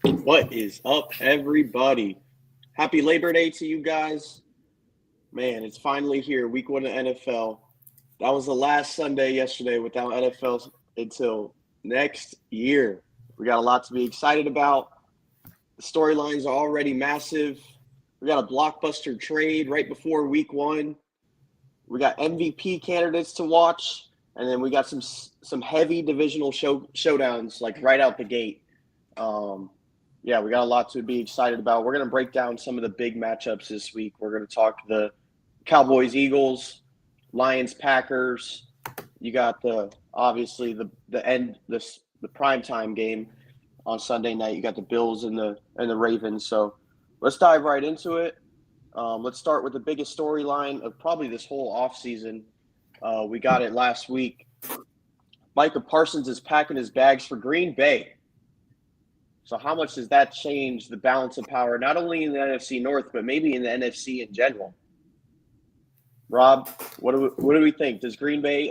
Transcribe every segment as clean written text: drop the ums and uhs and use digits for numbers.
What is up, everybody? Happy Labor Day to you guys. Man, it's finally here, week 1 of NFL. That was the last Sunday yesterday without NFL until next year. We got a lot to be excited about. The storylines are already massive. We got a blockbuster trade right before week 1. We got MVP candidates to watch, and then we got some heavy divisional showdowns like right out the gate. Yeah, we got a lot to be excited about. We're going to break down some of the big matchups this week. We're going to talk the Cowboys, Eagles, Lions, Packers. You got obviously the primetime game on Sunday night. You got the Bills and the Ravens. So let's dive right into it. Let's start with the biggest storyline of probably this whole offseason. We got it last week. Micah Parsons is packing his bags for Green Bay. So how much does that change the balance of power, not only in the NFC North, but maybe in the NFC in general? Rob, what do we think? Does Green Bay,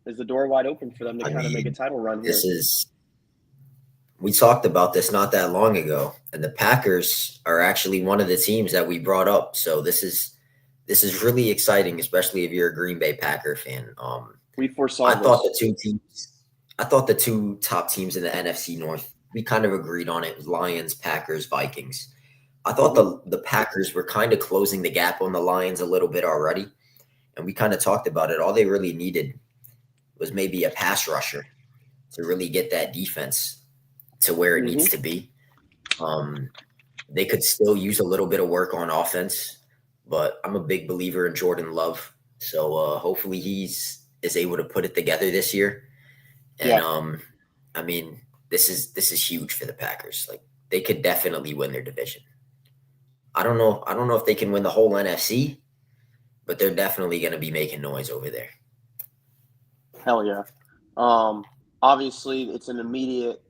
is the door wide open for them to kind of make a title run here? We talked about this not that long ago, and the Packers are actually one of the teams that we brought up. So this is really exciting, especially if you're a Green Bay Packer fan. We foresaw I thought the two top teams in the NFC North, we kind of agreed on it, was Lions, Packers, Vikings. I thought the Packers were kind of closing the gap on the Lions a little bit already, and we kind of talked about it. All they really needed was maybe a pass rusher to really get that defense to where it needs to be. They could still use a little bit of work on offense, but I'm a big believer in Jordan Love, so hopefully is able to put it together this year. And I mean, this is huge for the Packers. Like, they could definitely win their division. I don't know if they can win the whole NFC, but they're definitely going to be making noise over there. Hell yeah. Obviously, it's an immediate,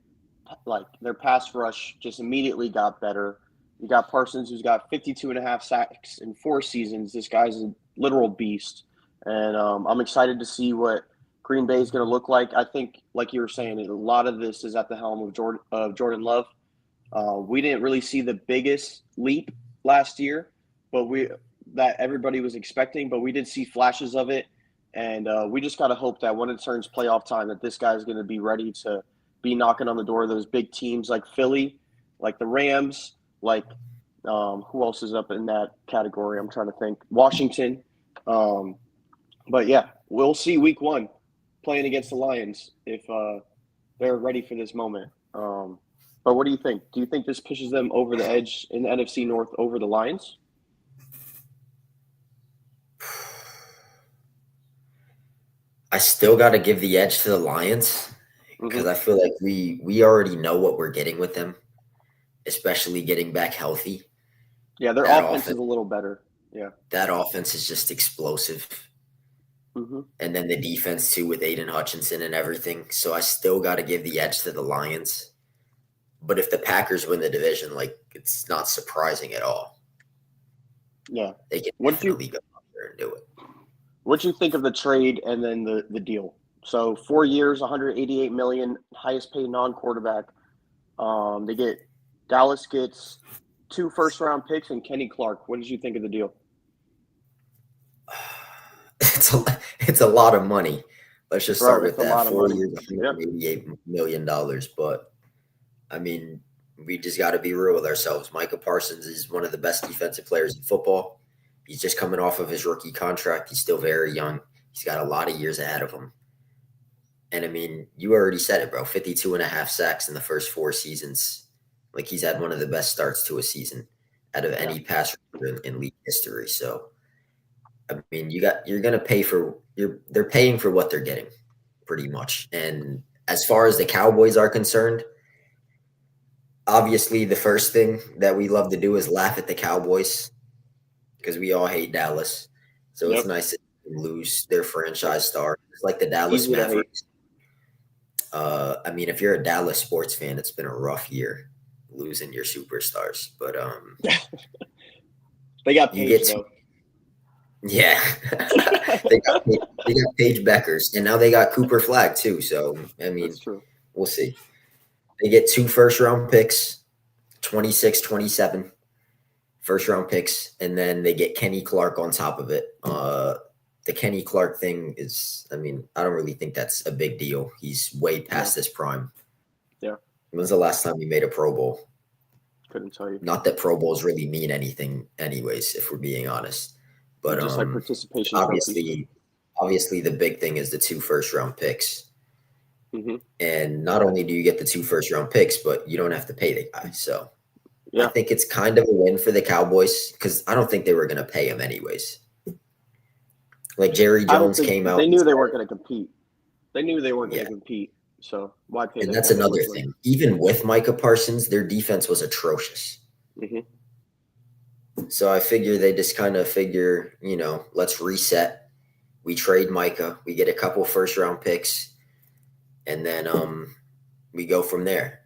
like, their pass rush just immediately got better. You got Parsons, who's got 52.5 sacks in 4 seasons. This guy's a literal beast. And I'm excited to see what Green Bay is going to look like. I think, like you were saying, a lot of this is at the helm of Jordan Love. We didn't really see the biggest leap last year, but that everybody was expecting. But we did see flashes of it, and we just got to hope that when it turns playoff time, that this guy is going to be ready to be knocking on the door of those big teams like Philly, like the Rams, like who else is up in that category? I'm trying to think. Washington. But yeah, we'll see week 1. Playing against the Lions if they're ready for this moment. But what do you think? Do you think this pushes them over the edge in the NFC North over the Lions? I still got to give the edge to the Lions because I feel like we already know what we're getting with them, especially getting back healthy. Yeah, their offense is a little better. Yeah, that offense is just explosive. And then the defense, too, with Aiden Hutchinson and everything. So I still got to give the edge to the Lions. But if the Packers win the division, like, it's not surprising at all. Yeah. They can definitely go out there and do it. What'd you think of the trade and then the deal? So 4 years, $188 million, highest paid non-quarterback. Dallas gets 2 first-round picks and Kenny Clark. What did you think of the deal? It's a lot of money. Let's just start with that. 4 years, $188 million. But, I mean, we just got to be real with ourselves. Micah Parsons is one of the best defensive players in football. He's just coming off of his rookie contract. He's still very young. He's got a lot of years ahead of him. And, I mean, you already said it, bro. 52.5 sacks in the first 4 seasons. Like, he's had one of the best starts to a season out of any pass rusher in league history. So, I mean, you're going to pay they're paying for what they're getting pretty much. And as far as the Cowboys are concerned, obviously the first thing that we love to do is laugh at the Cowboys because we all hate Dallas. So it's nice to lose their franchise star. It's like the Dallas Mavericks. I mean, if you're a Dallas sports fan, it's been a rough year losing your superstars. But They got You Paige, get though. Yeah, they got Paige Beckers, and now they got Cooper Flag too. So I mean, That's true. we'll see. They get 2 first-round picks, 26, 27 first-round picks, and then they get Kenny Clark on top of it. The Kenny Clark thing is, I mean, I don't really think that's a big deal. He's way past his prime. Yeah. When's the last time he made a Pro Bowl? Couldn't tell you. Not that Pro Bowls really mean anything, anyways, if we're being honest. But Just like participation obviously, the big thing is the 2 first-round picks. Mm-hmm. And not only do you get the 2 first-round picks, but you don't have to pay the guy. So yeah. I think it's kind of a win for the Cowboys because I don't think they were going to pay him anyways. Like Jerry Jones came out. They knew they weren't going to compete. They knew they weren't going to compete. So why pay them? And that's another thing. Even with Micah Parsons, their defense was atrocious. Mm-hmm. So I figure they just kind of figure, let's reset. We trade Micah. We get a couple first-round picks. And then we go from there.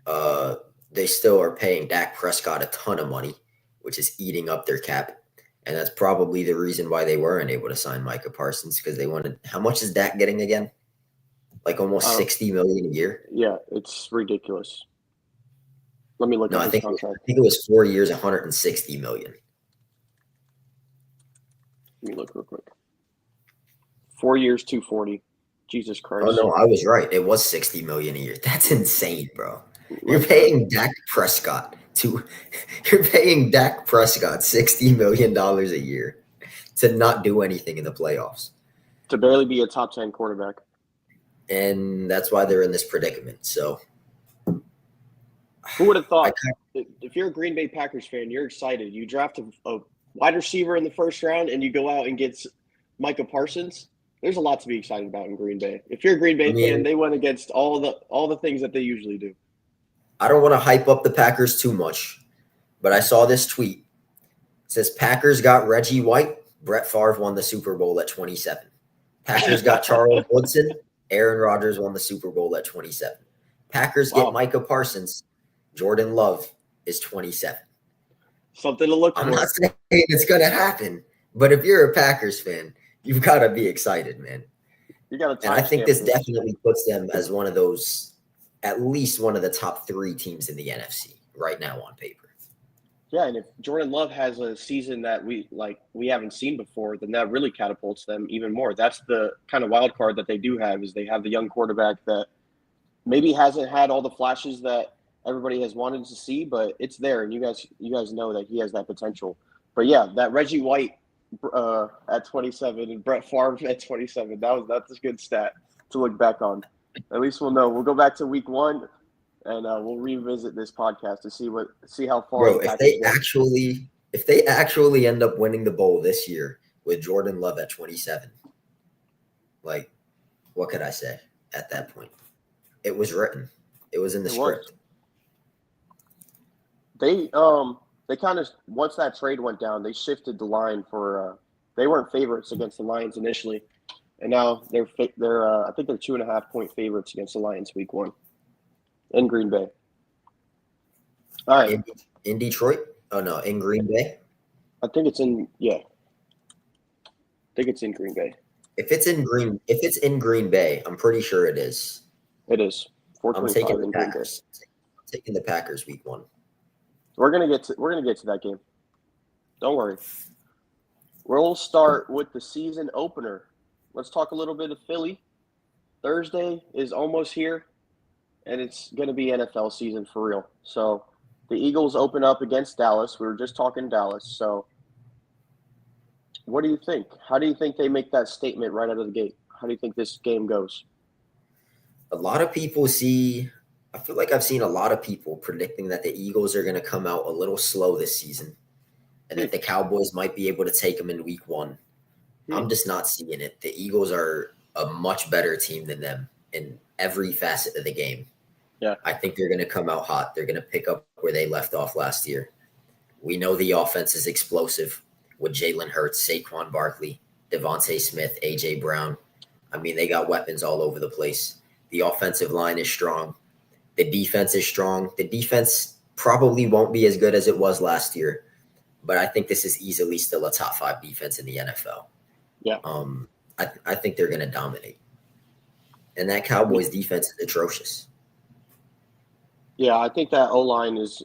They still are paying Dak Prescott a ton of money, which is eating up their cap. And that's probably the reason why they weren't able to sign Micah Parsons, because they wanted – how much is Dak getting again? Like almost $60 million a year? Yeah, it's ridiculous. Let me look at his contract. I think it was 4 years, $160 million. Let me look real quick. 4 years, $240. Jesus Christ. Oh, no, I was right. It was $60 million a year. That's insane, bro. You're paying Dak Prescott $60 million a year to not do anything in the playoffs. To barely be a top 10 quarterback. And that's why they're in this predicament. So who would have thought? If you're a Green Bay Packers fan, you're excited. You draft a wide receiver in the first round and you go out and get Micah Parsons. There's a lot to be excited about in Green Bay. If you're a Green Bay fan, they went against all the things that they usually do. I don't want to hype up the Packers too much, but I saw this tweet. It says Packers got Reggie White. Brett Favre won the Super Bowl at 27. Packers got Charles Woodson. Aaron Rodgers won the Super Bowl at 27. Packers get Micah Parsons. Jordan Love is 27. Something to look for. I'm not saying it's going to happen, but if you're a Packers fan, you've got to be excited, man. You got to. And I think this definitely puts them as one of those, at least one of the top 3 teams in the NFC right now on paper. Yeah, and if Jordan Love has a season that we haven't seen before, then that really catapults them even more. That's the kind of wild card that they do have, is they have the young quarterback that maybe hasn't had all the flashes that everybody has wanted to see, but it's there, and you guys know that he has that potential. But yeah, that Reggie White at 27 and Brett Favre at 27, that's a good stat to look back on. At least we'll know. We'll go back to week 1. And we'll revisit this podcast to see how far. Bro, if they actually end up winning the bowl this year with Jordan Love at 27, like, what could I say at that point? It was written. It was in the script. They kind of, once that trade went down, they shifted the line for. They weren't favorites against the Lions initially, and now they're I think they're 2.5-point favorites against the Lions week 1. In Green Bay. All right. In Detroit? Oh, no, in Green Bay? I think it's in Green Bay. If it's in Green Bay, I'm pretty sure it is. It is. I'm taking the Packers. I'm taking the Packers week 1. We're gonna get to that game. Don't worry. We'll start with the season opener. Let's talk a little bit of Philly. Thursday is almost here. And it's going to be NFL season for real. So the Eagles open up against Dallas. We were just talking Dallas. So what do you think? How do you think they make that statement right out of the gate? How do you think this game goes? A lot of people I feel like I've seen a lot of people predicting that the Eagles are going to come out a little slow this season and that the Cowboys might be able to take them in week 1. I'm just not seeing it. The Eagles are a much better team than them in every facet of the game. Yeah, I think they're going to come out hot. They're going to pick up where they left off last year. We know the offense is explosive with Jalen Hurts, Saquon Barkley, Devontae Smith, A.J. Brown. I mean, they got weapons all over the place. The offensive line is strong. The defense is strong. The defense probably won't be as good as it was last year, but I think this is easily still a top 5 defense in the NFL. Yeah. I think they're going to dominate. And that Cowboys defense is atrocious. Yeah, I think that O-line is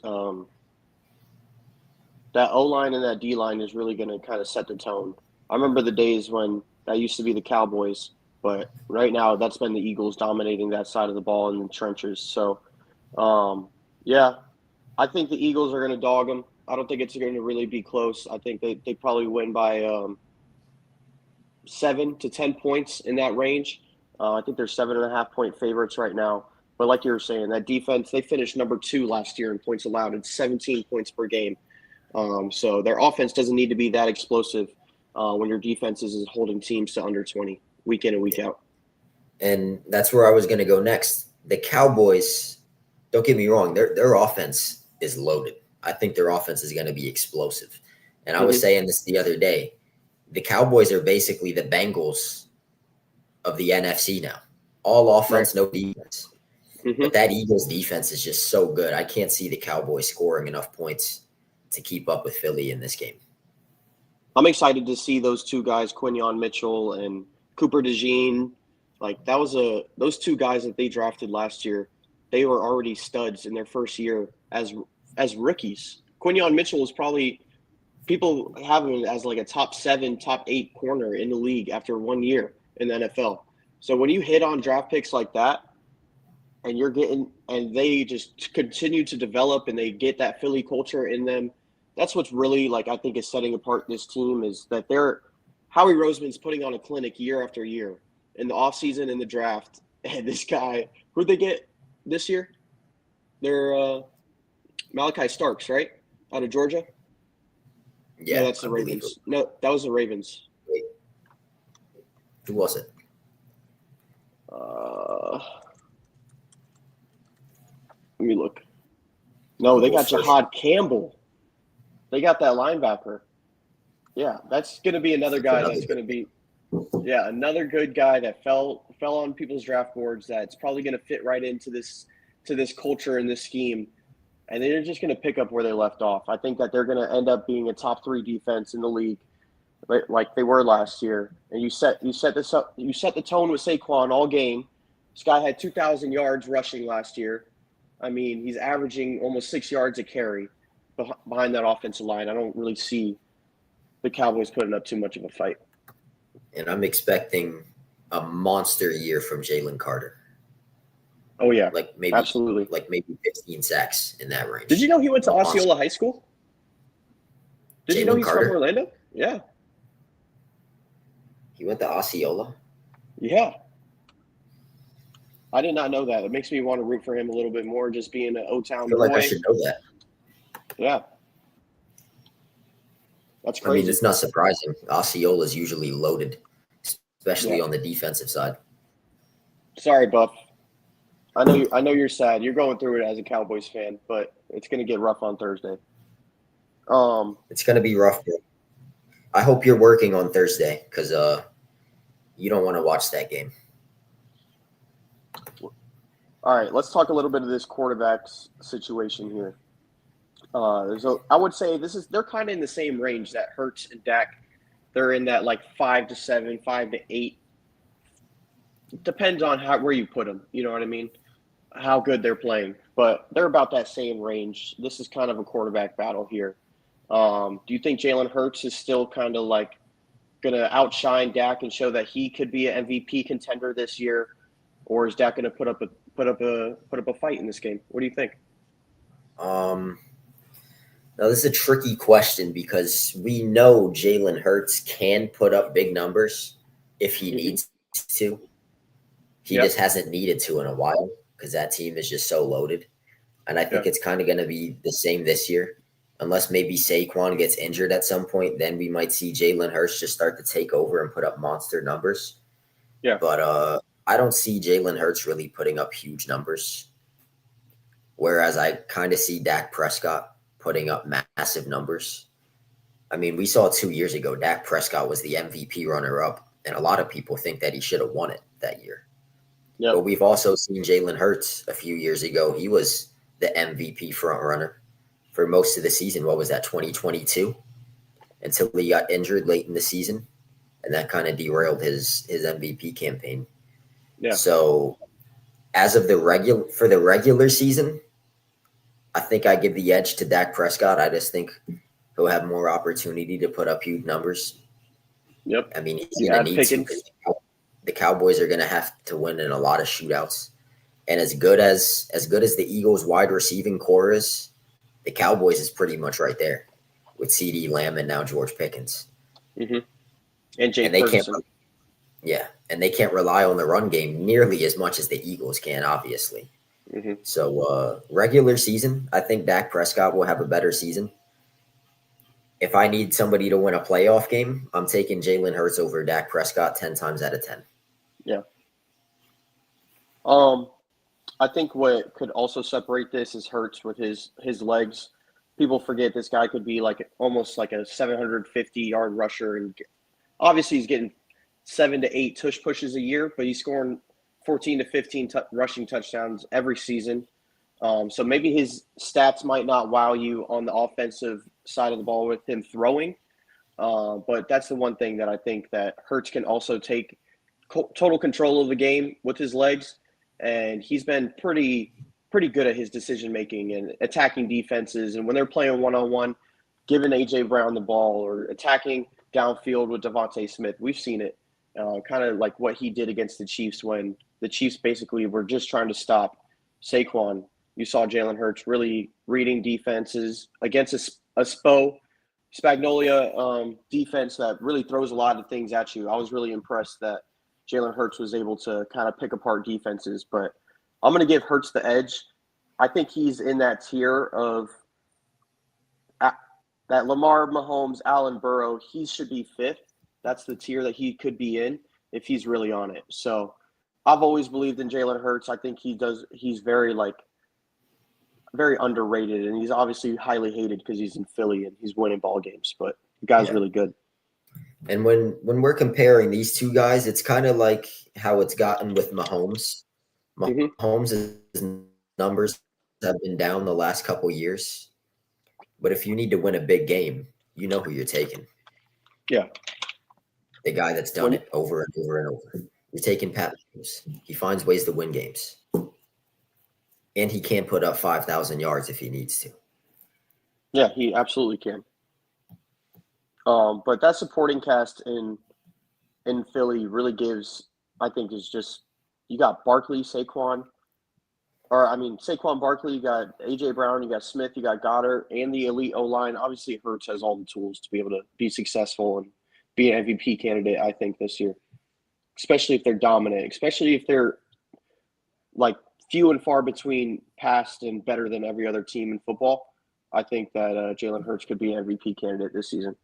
that O-line and that D-line is really going to kind of set the tone. I remember the days when that used to be the Cowboys, but right now that's been the Eagles dominating that side of the ball in the trenches. So, yeah, I think the Eagles are going to dog them. I don't think it's going to really be close. I think they probably win by 7 to 10 points in that range. I think they're 7.5-point favorites right now. But like you were saying, that defense, they finished number 2 last year in points allowed at 17 points per game. So their offense doesn't need to be that explosive when your defense is holding teams to under 20 week in and week out. And that's where I was going to go next. The Cowboys, don't get me wrong, their offense is loaded. I think their offense is going to be explosive. And I was saying this the other day. The Cowboys are basically the Bengals of the NFC now. All offense, no defense. But that Eagles defense is just so good. I can't see the Cowboys scoring enough points to keep up with Philly in this game. I'm excited to see those two guys, Quinyon Mitchell and Cooper DeJean. Like those two guys that they drafted last year, they were already studs in their first year as rookies. Quinyon Mitchell is probably people have him as like a top 7, top 8 corner in the league after 1 year in the NFL. So when you hit on draft picks like that, and they just continue to develop and they get that Philly culture in them, that's what's really I think is setting apart this team is that Howie Roseman's putting on a clinic year after year in the offseason and the draft. And this guy, who'd they get this year? They're Malachi Starks, right? Out of Georgia? Yeah, no, that's the Ravens. No, that was the Ravens. Wait. Who was it? Let me look. No, they got Jahad Campbell. They got that linebacker. Yeah, that's going to be another guy that's going to be another good guy that fell on people's draft boards that's probably going to fit right into this culture and this scheme. And they're just going to pick up where they left off. I think that they're going to end up being a top 3 defense in the league, like they were last year. And you set the tone with Saquon all game. This guy had 2,000 yards rushing last year. I mean, he's averaging almost 6 yards a carry behind that offensive line. I don't really see the Cowboys putting up too much of a fight. And I'm expecting a monster year from Jalen Carter. Oh yeah, absolutely, maybe 15 sacks in that range. Did you know he went to Osceola High School? Did you know he's Carter? From Orlando? Yeah. He went to Osceola? Yeah. I did not know that. It makes me want to root for him a little bit more, just being an O-Town boy. I feel like I should know that. Yeah. That's crazy. I mean, it's not surprising. Osceola is usually loaded, especially on the defensive side. Sorry, Buff. I know you're sad. You're going through it as a Cowboys fan, but it's going to get rough on Thursday. It's going to be rough, bro. I hope you're working on Thursday because you don't want to watch that game. All right, let's talk a little bit of this quarterback's situation here. I would say they're kind of in the same range that Hurts and Dak. They're in that 5 to 7, 5 to 8. Depends on where you put them. You know what I mean? How good they're playing, but they're about that same range. This is kind of a quarterback battle here. Do you think Jalen Hurts is still kind of going to outshine Dak and show that he could be an MVP contender this year, or is Dak going to put up a fight in this game? What do you think? Now, this is a tricky question because we know Jalen Hurts can put up big numbers if he needs to. He just hasn't needed to in a while because that team is just so loaded. And I think it's kind of going to be the same this year. Unless maybe Saquon gets injured at some point, then we might see Jalen Hurts just start to take over and put up monster numbers. Yeah. But I don't see Jalen Hurts really putting up huge numbers. Whereas I kind of see Dak Prescott putting up massive numbers. I mean, we saw 2 years ago, Dak Prescott was the MVP runner-up, and a lot of people think that he should have won it that year. Yep. But we've also seen Jalen Hurts a few years ago. He was the MVP front runner for most of the season. What was that, 2022? until he got injured late in the season, and that kind of derailed his MVP campaign. Yeah. So as of the regular season, I think I give the edge to Dak Prescott. I just think he'll have more opportunity to put up huge numbers. Yep. I mean, he's You going to add need to Pickens. because the Cowboys are going to have to win in a lot of shootouts. And as good as the Eagles' wide receiving core is, the Cowboys is pretty much right there with CeeDee Lamb and now George Pickens. Mm-hmm. And Jake And they Ferguson. and they can't rely on the run game nearly as much as the Eagles can, obviously. Mm-hmm. So regular season, I think Dak Prescott will have a better season. If I need somebody to win a playoff game, I'm taking Jalen Hurts over Dak Prescott 10 times out of 10. Yeah. I think what could also separate this is Hurts with his legs. People forget this guy could be like almost like a 750-yard rusher, and obviously he's getting 7 to 8 tush pushes a year, but he's scoring 14 to 15 rushing touchdowns every season. So maybe his stats might not wow you on the offensive side of the ball with him throwing, but that's the one thing that I think that Hurts can also take total control of the game with his legs, and he's been pretty good at his decision making and attacking defenses. And when they're playing one-on-one, giving A.J. Brown the ball or attacking downfield with Devontae Smith, we've seen it. Kind of like what he did against the Chiefs when the Chiefs basically were just trying to stop Saquon. You saw Jalen Hurts really reading defenses against a Spagnolia defense that really throws a lot of things at you. I was really impressed that Jalen Hurts was able to kind of pick apart defenses, but I'm going to give Hurts the edge. I think he's in that tier of that Lamar, Mahomes, Allen, Burrow. He should be fifth. That's the tier that he could be in if he's really on it. So I've always believed in Jalen Hurts. I think he's very underrated, and he's obviously highly hated because he's in Philly and he's winning ball games, but the guy's really good. And when we're comparing these two guys, it's kind of like how it's gotten with Mahomes. Mahomes' numbers have been down the last couple years, but if you need to win a big game, you know who you're taking. Yeah. The guy that's done it over and over and over. You're taking Pat Mahomes. He finds ways to win games. And he can put up 5,000 yards if he needs to. Yeah, he absolutely can. But that supporting cast in Philly really gives, I think, is just you got Barkley, Saquon, Barkley, you got A.J. Brown, you got Smith, you got Goddard, and the elite O-line. Obviously, Hurts has all the tools to be able to be successful and be an MVP candidate, I think, this year, especially if they're dominant, especially if they're like few and far between past and better than every other team in football. I think that Jalen Hurts could be an MVP candidate this season.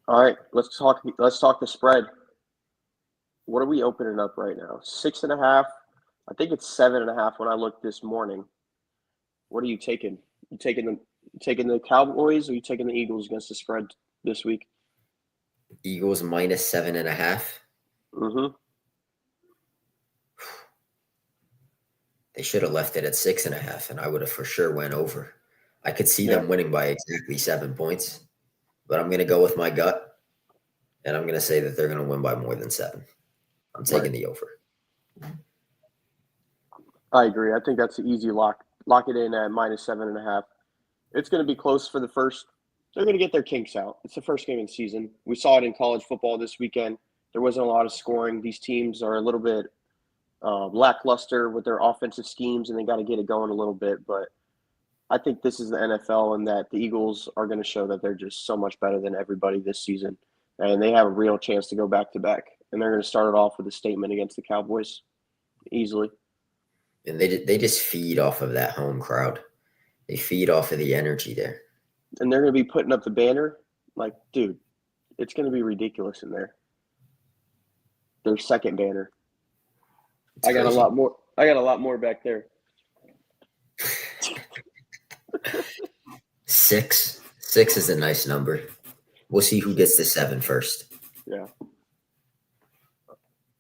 All right, let's talk the spread. What are we opening up right now? 6.5. I think it's 7.5 when I looked this morning. What are you taking? You taking the Cowboys, or are you taking the Eagles against the spread this week? Eagles minus 7.5. Mm-hmm. They should have left it at 6.5, and I would have for sure went over. I could see them winning by exactly 7 points, but I'm going to go with my gut, and I'm going to say that they're going to win by more than 7. I'm taking the over. I agree. I think that's an easy lock. Lock it in at minus 7.5. It's going to be close for the first. They're going to get their kinks out. It's the first game of the season. We saw it in college football this weekend. There wasn't a lot of scoring. These teams are a little bit lackluster with their offensive schemes, and they got to get it going a little bit. But I think this is the NFL, and that the Eagles are going to show that they're just so much better than everybody this season, and they have a real chance to go back-to-back. And they're going to start it off with a statement against the Cowboys easily. And they just feed off of that home crowd. They feed off of the energy there. And they're going to be putting up the banner. Like, dude, it's going to be ridiculous in there. Their second banner. I got a lot more back there. 6. 6 is a nice number. We'll see who gets to 7 first. Yeah.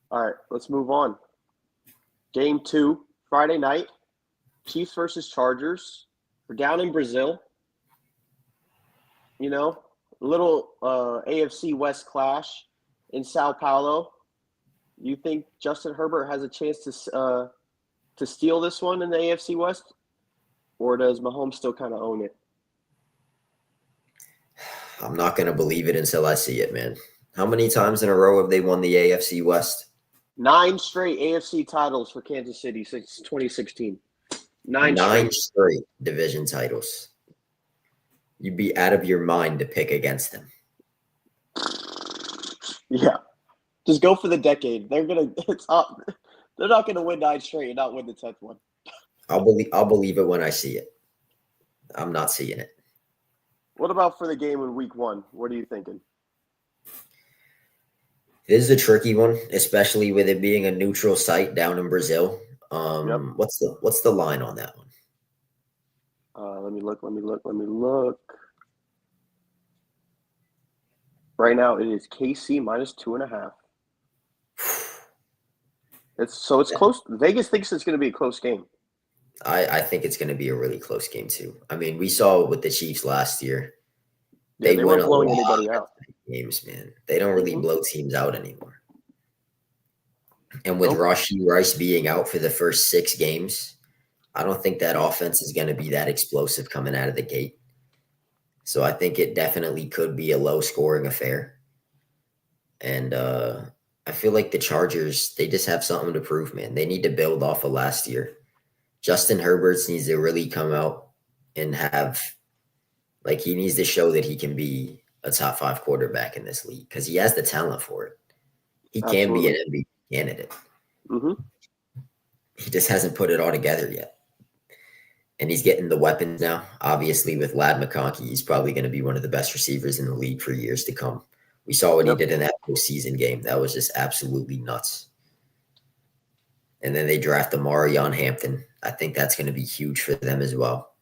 All right, let's move on. Game 2, Friday night. Chiefs versus Chargers. We're down in Brazil. You know, a little AFC West clash in Sao Paulo. You think Justin Herbert has a chance to steal this one in the AFC West, or does Mahomes still kind of own it? I'm not going to believe it until I see it, man. How many times in a row have they won the AFC West? 9 straight AFC titles for Kansas City since 2016. 9 Nine straight. straight division titles. You'd be out of your mind to pick against them. Yeah, just go for the decade. They're gonna. It's up. They're not gonna win 9 straight and not win the 10th one. I'll believe it when I see it. I'm not seeing it. What about for the game in Week 1? What are you thinking? This is a tricky one, especially with it being a neutral site down in Brazil. Yep. What's the line on that one? Let me look. Right now, it is KC minus 2.5. It's close. Vegas thinks it's going to be a close game. I think it's going to be a really close game too. I mean, we saw it with the Chiefs last year. Yeah, they weren't blowing lot anybody out. of games, man. They don't really blow teams out anymore. And with Nope. Rashee Rice being out for the first 6 games, I don't think that offense is going to be that explosive coming out of the gate. So I think it definitely could be a low-scoring affair. And I feel like the Chargers, they just have something to prove, man. They need to build off of last year. Justin Herbert needs to really come out and he needs to show that he can be a top 5 quarterback in this league because he has the talent for it. He can be an MVP candidate. Mm-hmm. He just hasn't put it all together yet. And he's getting the weapons now. Obviously, with Ladd McConkey, he's probably going to be one of the best receivers in the league for years to come. We saw what he did in that postseason game. That was just absolutely nuts. And then they draft Amarion Hampton. I think that's going to be huge for them as well.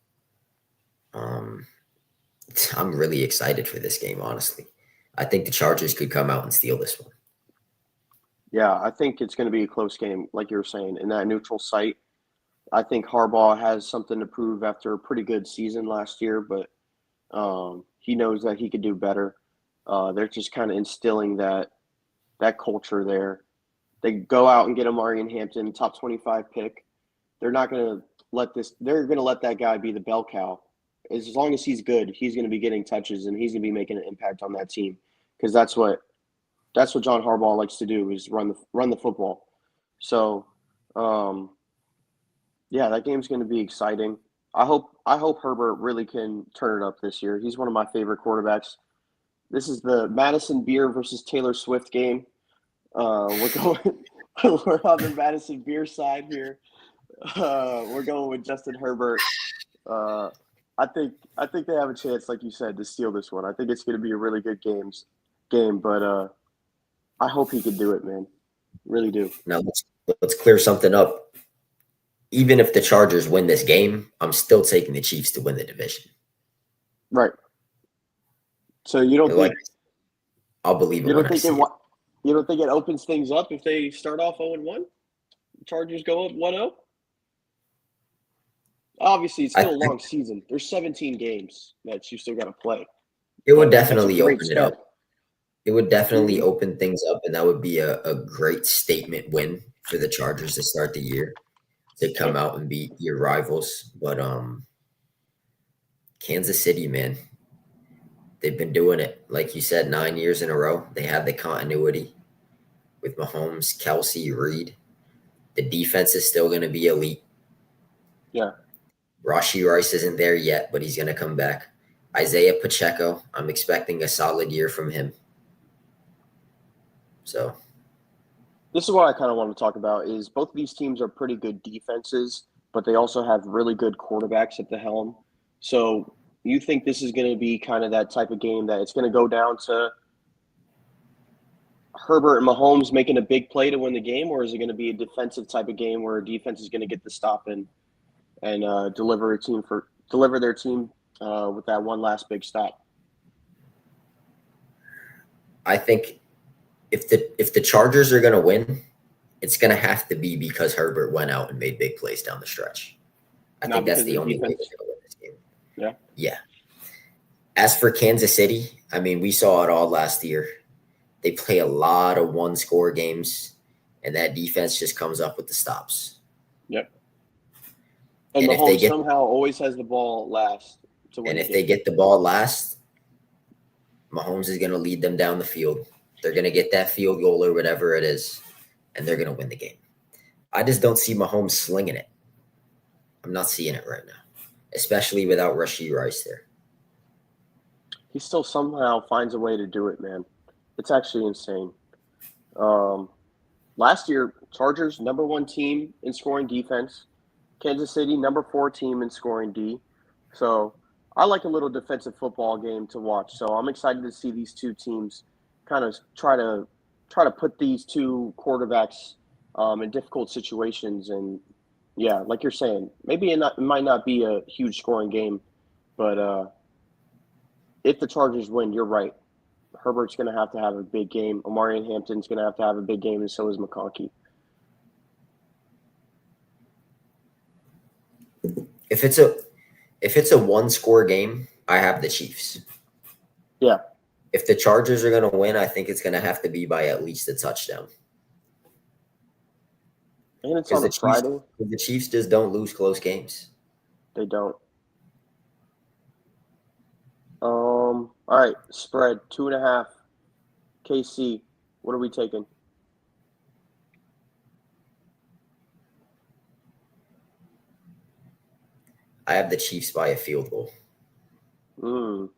I'm really excited for this game, honestly. I think the Chargers could come out and steal this one. Yeah, I think it's going to be a close game, like you were saying, in that neutral site. I think Harbaugh has something to prove after a pretty good season last year, but he knows that he could do better. They're just kind of instilling that culture there. They go out and get Amarian Hampton, top 25 pick. They're not going to they're going to let that guy be the bell cow. As long as he's good, he's going to be getting touches and he's going to be making an impact on that team because that's what John Harbaugh likes to do is run the football. So, yeah, that game's going to be exciting. I hope Herbert really can turn it up this year. He's one of my favorite quarterbacks. This is the Madison Beer versus Taylor Swift game. We're on the Madison Beer side here. We're going with Justin Herbert. I think they have a chance, like you said, to steal this one. I think it's going to be a really good game, but I hope he can do it, man. Really do. Now let's clear something up. Even if the Chargers win this game, I'm still taking the Chiefs to win the division. Right. So you don't think I'll believe it. You don't think it opens things up if they start off 0-1? Chargers go up 1-0? Obviously, it's still a long season. There's 17 games that you still got to play. It would definitely open it up. It would definitely Mm-hmm. open things up, and that would be a great statement win for the Chargers to start the year, to come out and beat your rivals. But Kansas City, man, they've been doing it. Like you said, 9 years in a row. They have the continuity with Mahomes, Kelsey, Reed. The defense is still going to be elite. Yeah. Rashee Rice isn't there yet, but he's going to come back. Isaiah Pacheco, I'm expecting a solid year from him. So this is what I kind of want to talk about is both of these teams are pretty good defenses, but they also have really good quarterbacks at the helm. So you think this is going to be kind of that type of game that it's going to go down to Herbert and Mahomes making a big play to win the game, or is it going to be a defensive type of game where a defense is going to get the stop and deliver their team with that one last big stop? I think if the Chargers are going to win, it's going to have to be because Herbert went out and made big plays down the stretch. I think that's the only way to win this game. Yeah. Yeah. As for Kansas City, I mean, we saw it all last year. They play a lot of one-score games, and that defense just comes up with the stops. Yep. And Mahomes somehow always has the ball last to win. And if they get the ball last, Mahomes is going to lead them down the field. They're going to get that field goal or whatever it is, and they're going to win the game. I just don't see Mahomes slinging it. I'm not seeing it right now, especially without Rashee Rice there. He still somehow finds a way to do it, man. It's actually insane. Last year, Chargers, number 1 team in scoring defense. Kansas City, number 4 team in scoring D. So I like a little defensive football game to watch. So I'm excited to see these two teams kind of try to put these two quarterbacks in difficult situations. And yeah, like you're saying, maybe it might not be a huge scoring game, but if the Chargers win, you're right. Herbert's going to have a big game. Omari and Hampton's going to have a big game, and so is McConkey. If it's a one-score game, I have the Chiefs. Yeah. If the Chargers are going to win, I think it's going to have to be by at least a touchdown. And it's on a Friday. The Chiefs just don't lose close games. They don't. All right, spread 2.5. KC, what are we taking? I have the Chiefs by a field goal. I'm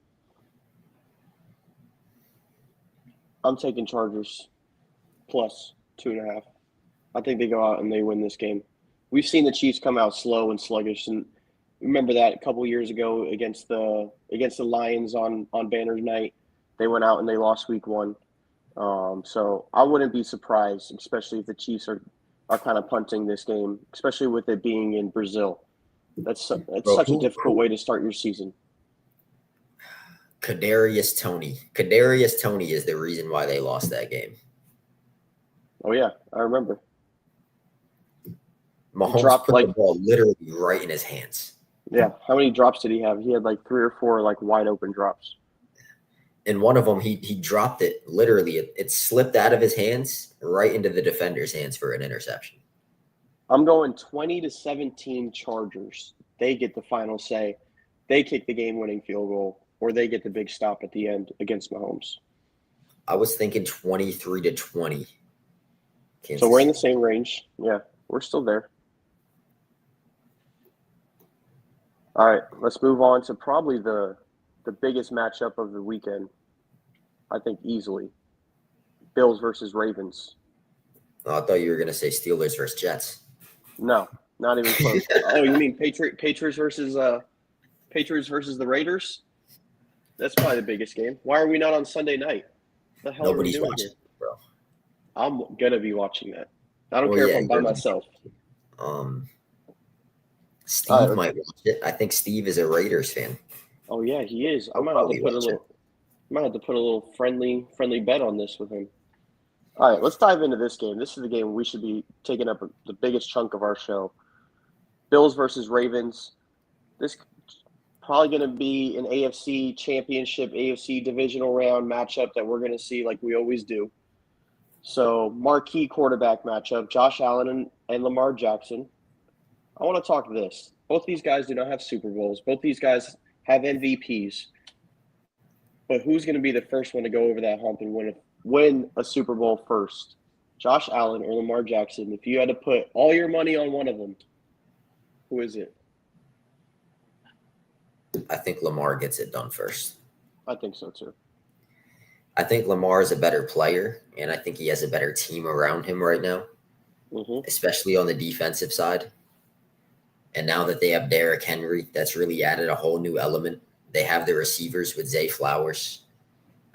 taking Chargers plus 2.5. I think they go out and they win this game. We've seen the Chiefs come out slow and sluggish, and remember that a couple years ago against the Lions on Banners Night. They went out and they lost week 1. So I wouldn't be surprised, especially if the Chiefs are kind of punting this game, especially with it being in Brazil. That's such a difficult way to start your season. Kadarius Toney. Kadarius Toney is the reason why they lost that game. Oh, yeah, I remember. Mahomes put the ball literally right in his hands. Yeah. How many drops did he have? He had like 3 or 4 like wide open drops. And one of them, he dropped it literally. It slipped out of his hands right into the defender's hands for an interception. I'm going 20-17 Chargers. They get the final say. They kick the game-winning field goal, or they get the big stop at the end against Mahomes. I was thinking 23-20. So we're in the same range. Yeah, we're still there. All right, let's move on to probably the biggest matchup of the weekend, I think easily. Bills versus Ravens. Oh, I thought you were going to say Steelers versus Jets. No, not even close. Oh, you mean Patriots versus the Raiders? That's probably the biggest game. Why are we not on Sunday night? The hell Nobody's are we doing watching, here? bro. I'm going to be watching that. I don't care if I'm by myself. Steve might watch it. I think Steve is a Raiders fan. Oh yeah, he is. I might have to put a little friendly bet on this with him. All right, let's dive into this game. This is the game we should be taking up the biggest chunk of our show. Bills versus Ravens. This probably going to be an AFC championship, AFC divisional round matchup that we're going to see like we always do. So marquee quarterback matchup, Josh Allen and Lamar Jackson. I want to talk this. Both these guys do not have Super Bowls. Both these guys have MVPs. But who's going to be the first one to go over that hump and win a Super Bowl first? Josh Allen or Lamar Jackson? If you had to put all your money on one of them, who is it? I think Lamar gets it done first. I think so too. I think Lamar is a better player, and I think he has a better team around him right now, especially on the defensive side. And now that they have Derrick Henry, that's really added a whole new element. They have the receivers with Zay Flowers.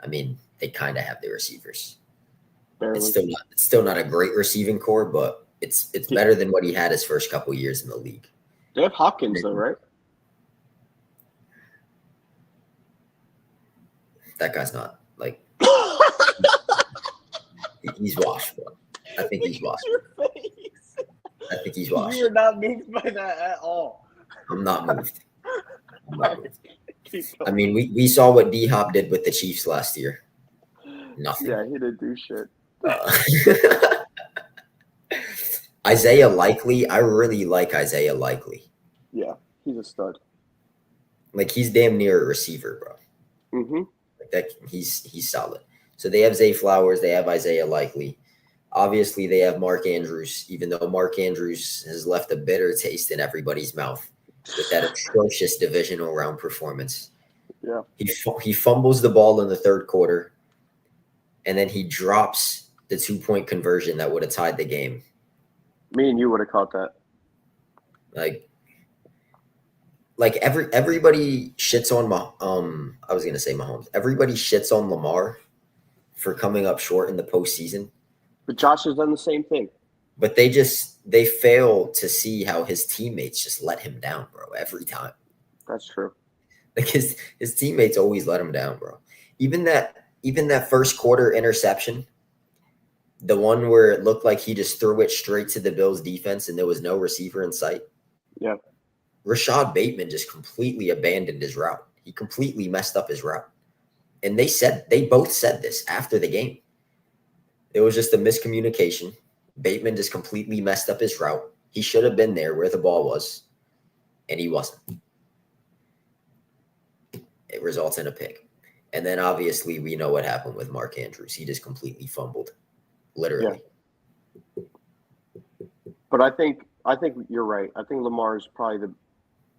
I mean, they kind of have the receivers. It's still not a great receiving core, but it's better than what he had his first couple years in the league. They have Hopkins though, right? That guy's not like he's washed, bro. I think he's washed. I think he's washed. You are not moved by that at all. I'm not moved. Keep I going. mean, we saw what D-Hop did with the Chiefs last year. Nothing. Yeah, he didn't do shit. Isaiah Likely, I really like Isaiah Likely. Yeah, he's a stud. Like he's damn near a receiver, bro. Mm-hmm. Like that, he's solid. So they have Zay Flowers, they have Isaiah Likely. Obviously, they have Mark Andrews, even though Mark Andrews has left a bitter taste in everybody's mouth with that atrocious divisional round performance. Yeah. He fumbles the ball in the third quarter, and then he drops the 2-point conversion that would have tied the game. Me and you would have caught that. Like everybody shits on I was gonna say Mahomes. Everybody shits on Lamar for coming up short in the postseason. But Josh has done the same thing. But they fail to see how his teammates just let him down, bro, every time. That's true. Like his teammates always let him down, bro. Even that first quarter interception, the one where it looked like he just threw it straight to the Bills defense and there was no receiver in sight. Yeah. Rashad Bateman just completely abandoned his route. He completely messed up his route. And they both said this after the game. It was just a miscommunication. Bateman just completely messed up his route. He should have been there where the ball was, and he wasn't. It results in a pick. And then obviously we know what happened with Mark Andrews. He just completely fumbled, literally. Yeah. But I think you're right. I think Lamar is probably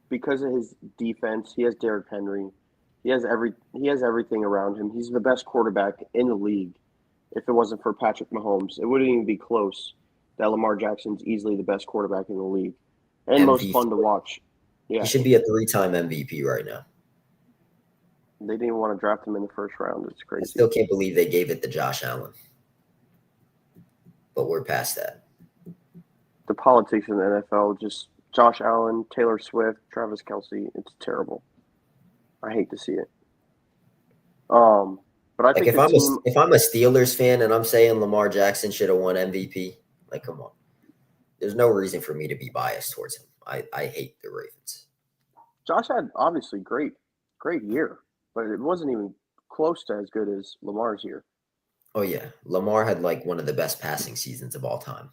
because of his defense. He has Derrick Henry. He has everything around him. He's the best quarterback in the league. If it wasn't for Patrick Mahomes, it wouldn't even be close. That Lamar Jackson's easily the best quarterback in the league and MVP. most fun to watch. Yeah, he should be a 3-time MVP right now. They didn't want to draft him in the first round. It's crazy. I still can't believe they gave it to Josh Allen. But we're past that. The politics in the NFL, just Josh Allen, Taylor Swift, Travis Kelce, it's terrible. I hate to see it. But I think if I'm a Steelers fan and I'm saying Lamar Jackson should have won MVP, like come on. There's no reason for me to be biased towards him. I hate the Ravens. Josh had obviously great year, but it wasn't even close to as good as Lamar's year. Oh yeah, Lamar had like one of the best passing seasons of all time.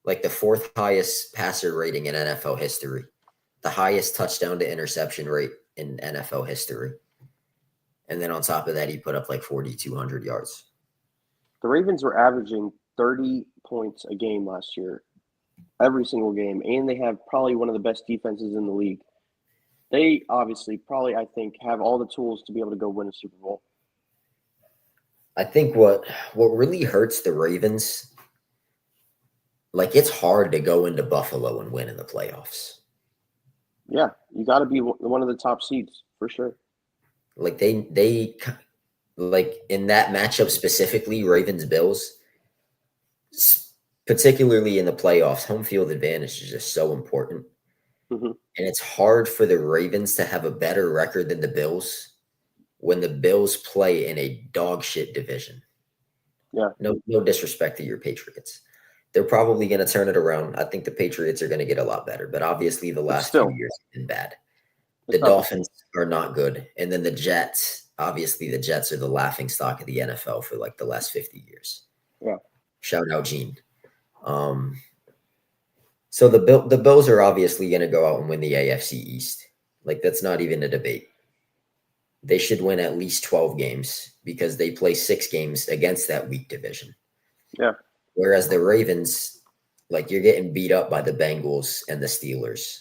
Like the 4th highest passer rating in NFL history, the highest touchdown to interception rate in NFL history. And then on top of that, he put up like 4,200 yards. The Ravens were averaging 30 points a game last year, every single game, and they have probably one of the best defenses in the league. They obviously probably, I think, have all the tools to be able to go win a Super Bowl. I think what really hurts the Ravens, like it's hard to go into Buffalo and win in the playoffs. Yeah, you got to be one of the top seeds for sure. Like they like in that matchup specifically, Ravens-Bills, particularly in the playoffs, home field advantage is just so important. Mm-hmm. And it's hard for the Ravens to have a better record than the Bills when the Bills play in a dog shit division. Yeah. No disrespect to your Patriots. They're probably going to turn it around. I think the Patriots are going to get a lot better, but obviously the last few years have been bad. The Dolphins are not good. And then the Jets, obviously the Jets are the laughing stock of the NFL for like the last 50 years. Yeah. Shout out Gene. So the Bills are obviously going to go out and win the AFC East. Like that's not even a debate. They should win at least 12 games because they play 6 games against that weak division. Yeah. Whereas the Ravens, like you're getting beat up by the Bengals and the Steelers.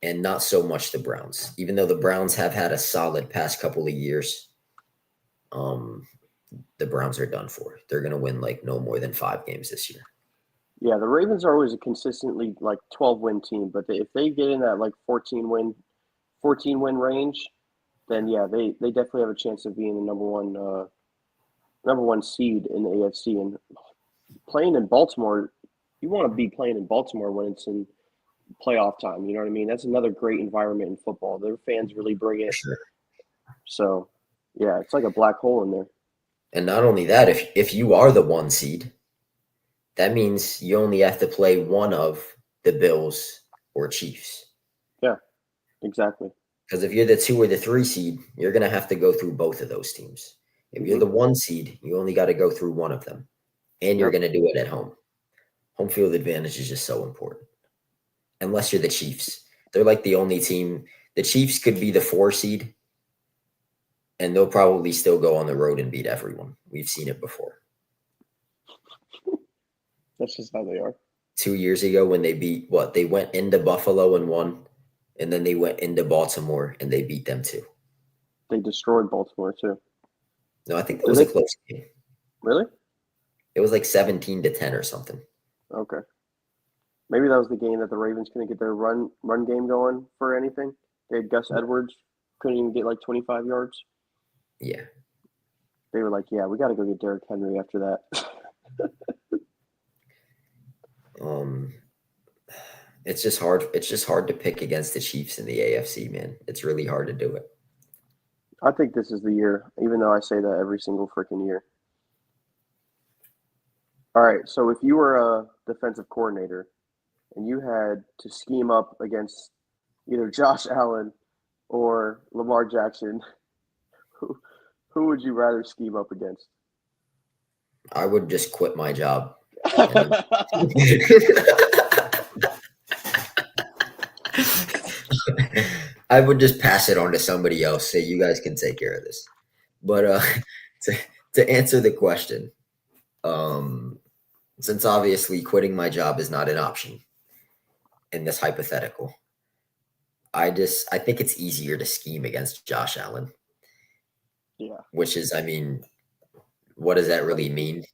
And not so much the Browns, even though the Browns have had a solid past couple of years. The Browns are done for. They're going to win like no more than 5 games this year. Yeah, the Ravens are always a consistently like 12-win team, but if they get in that like 14-win range, then yeah, they definitely have a chance of being the number one seed in the AFC. And playing in Baltimore, you want to be playing in Baltimore when it's in playoff time. You know what I mean? That's another great environment in football. Their fans really bring it. Sure. So, yeah, it's like a black hole in there. And not only that, if you are the 1 seed, that means you only have to play one of the Bills or Chiefs. Yeah, exactly. Because if you're the 2 or the 3 seed, you're going to have to go through both of those teams. If you're the 1 seed, you only got to go through one of them, and you're going to do it at home. Home field advantage is just so important. Unless you're the Chiefs. They're like the only team. The Chiefs could be the 4 seed, and they'll probably still go on the road and beat everyone. We've seen it before. That's just how they are. 2 years ago when they beat what? They went into Buffalo and won, and then they went into Baltimore and they beat them too. They destroyed Baltimore too. No, I think that was a close game. Really? It was like 17-10 or something. Okay. Maybe that was the game that the Ravens couldn't get their run game going for anything. They had Gus Edwards, couldn't even get like 25 yards. Yeah. They were like, yeah, we got to go get Derrick Henry after that. It's just hard. It's just hard to pick against the Chiefs in the AFC, man. It's really hard to do it. I think this is the year, even though I say that every single freaking year. All right, so if you were a defensive coordinator and you had to scheme up against either Josh Allen or Lamar Jackson, who would you rather scheme up against? I would just quit my job. I would just pass it on to somebody else. Say, you guys can take care of this. But to answer the question, since obviously quitting my job is not an option in this hypothetical, I think it's easier to scheme against Josh Allen. Yeah. Which is, I mean, what does that really mean?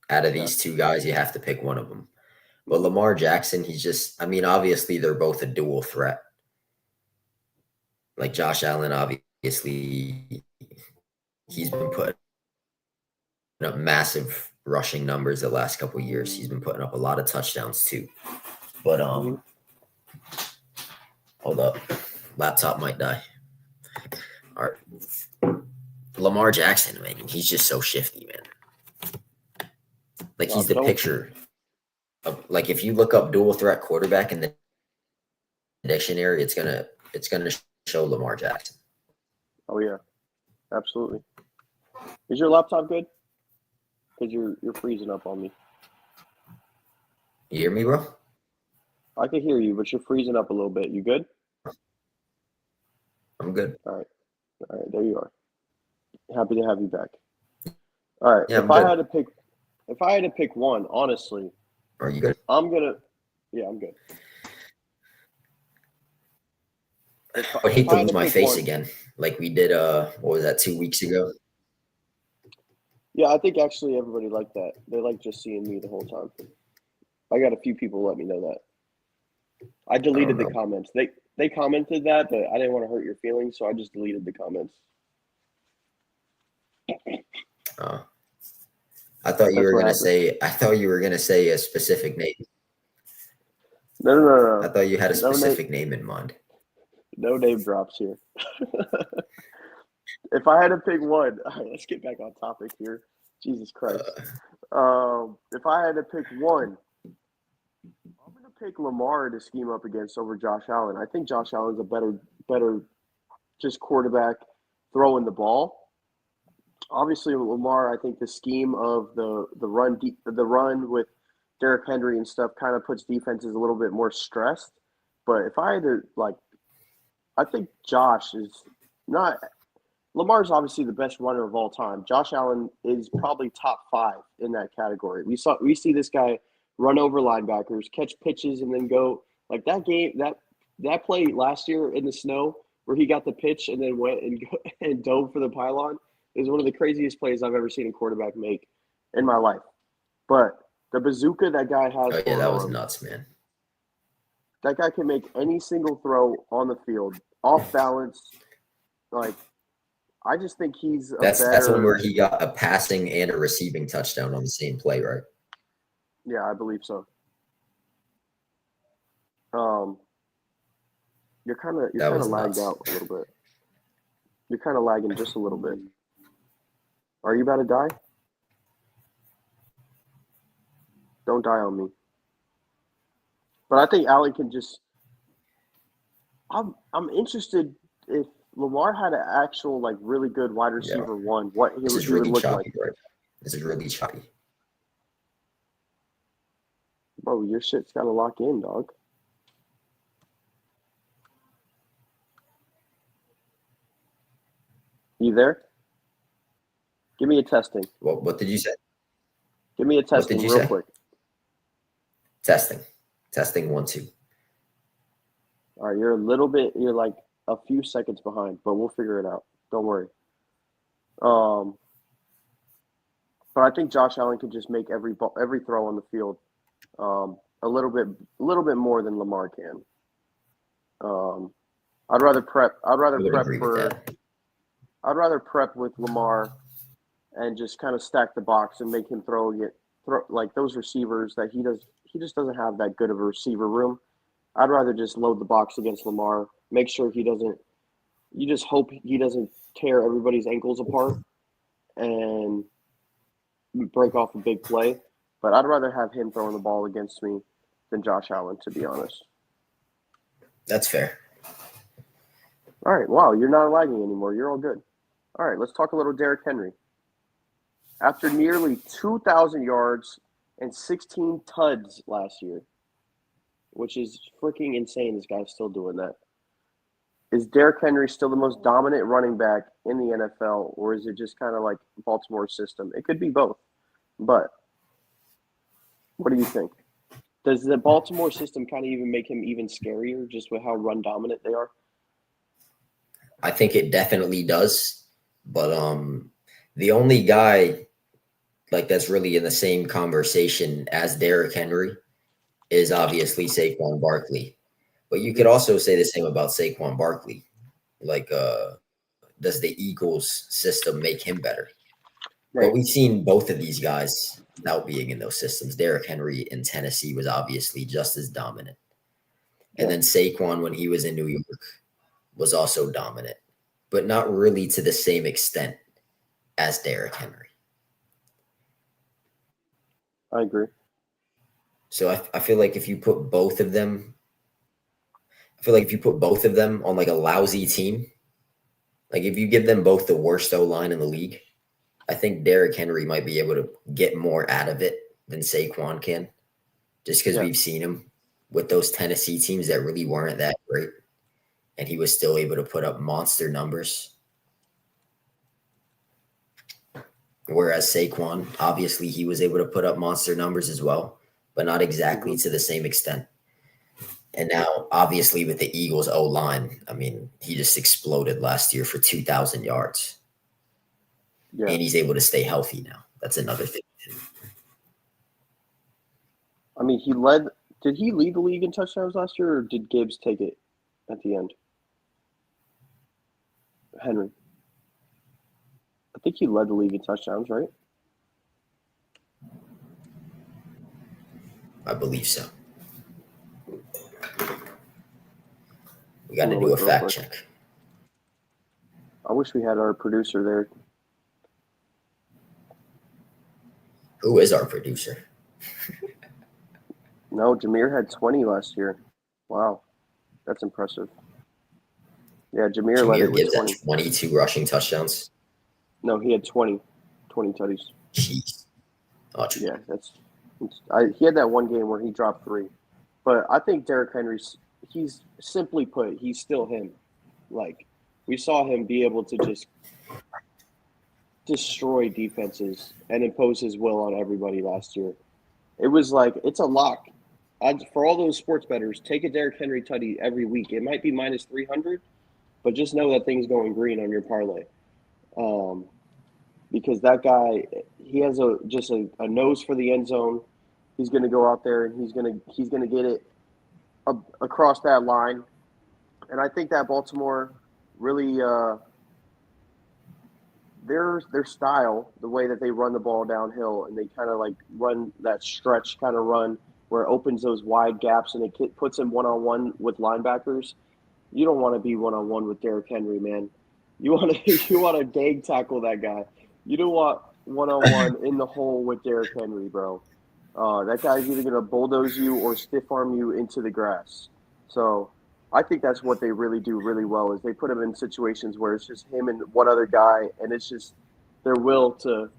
Out of these 2 guys, you have to pick one of them. But Lamar Jackson, he's just, I mean, obviously they're both a dual threat. Like Josh Allen, obviously, he's been putting up massive rushing numbers the last couple of years. He's been putting up a lot of touchdowns too. But hold up, laptop might die. All right, Lamar Jackson, man, he's just so shifty, man. Like he's the picture of, like, if you look up dual threat quarterback in the dictionary, it's gonna show Lamar Jackson. Oh yeah, absolutely. Is your laptop good? Because you're freezing up on me. You hear me, bro? I can hear you, but you're freezing up a little bit. You good? I'm good. All right, there you are. Happy to have you back. All right, yeah, if I had to pick one, honestly, are you good? I'm good. I hate to lose my face again, like we did. What was that, 2 weeks ago? Yeah, I think actually everybody liked that. They like just seeing me the whole time. I got a few people let me know that. I deleted the comments. They commented that, but I didn't want to hurt your feelings, so I just deleted the comments. I thought you were gonna say. I thought you were gonna say a specific name. No. I thought you had a specific name in mind. No name drops here. If I had to pick one, let's get back on topic here. Jesus Christ. If I had to pick one, I'm going to pick Lamar to scheme up against over Josh Allen. I think Josh Allen's a better just quarterback throwing the ball. Obviously, Lamar, I think the scheme of the run with Derrick Henry and stuff kind of puts defenses a little bit more stressed. But if I had to, I think Josh is not – Lamar's obviously the best runner of all time. Josh Allen is probably top 5 in that category. We see this guy run over linebackers, catch pitches, and then go – like that game, that play last year in the snow where he got the pitch and then went and dove for the pylon is one of the craziest plays I've ever seen a quarterback make in my life. But the bazooka that guy has – oh, yeah, that was nuts, man. That guy can make any single throw on the field, off balance. I just think he's that's one where he got a passing and a receiving touchdown on the same play, right? Yeah, I believe so. You're kind of lagged out a little bit. You're kind of lagging just a little bit. Are you about to die? Don't die on me. But I think Allen can just. I'm interested if Lamar had an actual like really good wide receiver one, what he This is would really look choppy like. right now. This is really choppy. Bro, your shit's got to lock in, dog. You there? Give me a testing. What did you say? Give me a What did testing you real say? quick. Testing. 1, 2. All right, you're like a few seconds behind, but we'll figure it out. Don't worry. But I think Josh Allen could just make every throw on the field a little bit more than Lamar can. I'd rather prep with Lamar and just kind of stack the box and make him throw like those receivers that he just doesn't have that good of a receiver room. I'd rather just load the box against Lamar, make sure you just hope he doesn't tear everybody's ankles apart and break off a big play. But I'd rather have him throwing the ball against me than Josh Allen, to be honest. That's fair. All right. Wow, you're not lagging anymore. You're all good. All right, let's talk a little Derrick Henry. After nearly 2,000 yards and 16 tuds last year, which is freaking insane. This guy's still doing that. Is Derrick Henry still the most dominant running back in the NFL, or is it just kind of like Baltimore's system? It could be both. But what do you think? Does the Baltimore system kind of even make him even scarier just with how run dominant they are? I think it definitely does. But the only guy like that's really in the same conversation as Derrick Henry is obviously Saquon Barkley. But you could also say the same about Saquon Barkley. Like, does the Eagles system make him better? Right. But we've seen both of these guys without being in those systems. Derrick Henry in Tennessee was obviously just as dominant. And then Saquon, when he was in New York, was also dominant, but not really to the same extent as Derrick Henry. I agree. So I feel like if you put both of them, on like a lousy team, like if you give them both the worst O-line in the league, I think Derrick Henry might be able to get more out of it than Saquon can, just because we've seen him with those Tennessee teams that really weren't that great, and he was still able to put up monster numbers. Whereas Saquon, obviously, he was able to put up monster numbers as well, but not exactly to the same extent. And now, obviously, with the Eagles O-line, I mean, he just exploded last year for 2,000 yards. Yeah. And he's able to stay healthy now. That's another thing. I mean, did he lead the league in touchdowns last year, or did Gibbs take it at the end? Henry. I think he led the league in touchdowns, right? I believe so. We got to do a fact check. I wish we had our producer there. Who is our producer? No, Jameer had 20 last year. Wow. That's impressive. Yeah, Jameer led it with 20. Gibbs had 22 rushing touchdowns. No, he had 20 tutties. Jeez. Oh, yeah, he had that one game where he dropped 3. But I think Derrick Henry's, he's simply put, he's still him. Like, we saw him be able to just destroy defenses and impose his will on everybody last year. It was like, it's a lock. For all those sports bettors, take a Derrick Henry tutty every week. It might be minus 300, but just know that thing's going green on your parlay. Because that guy, he has a nose for the end zone. He's going to go out there and he's going to get it across that line. And I think that Baltimore really their style, the way that they run the ball downhill and they kind of like run that stretch kind of run where it opens those wide gaps and it puts him one-on-one with linebackers. You don't want to be one-on-one with Derrick Henry, man. You want to gang tackle that guy. You don't want one-on-one in the hole with Derrick Henry, bro. That guy's either going to bulldoze you or stiff arm you into the grass. So I think that's what they really do really well is they put him in situations where it's just him and one other guy, and it's just their will to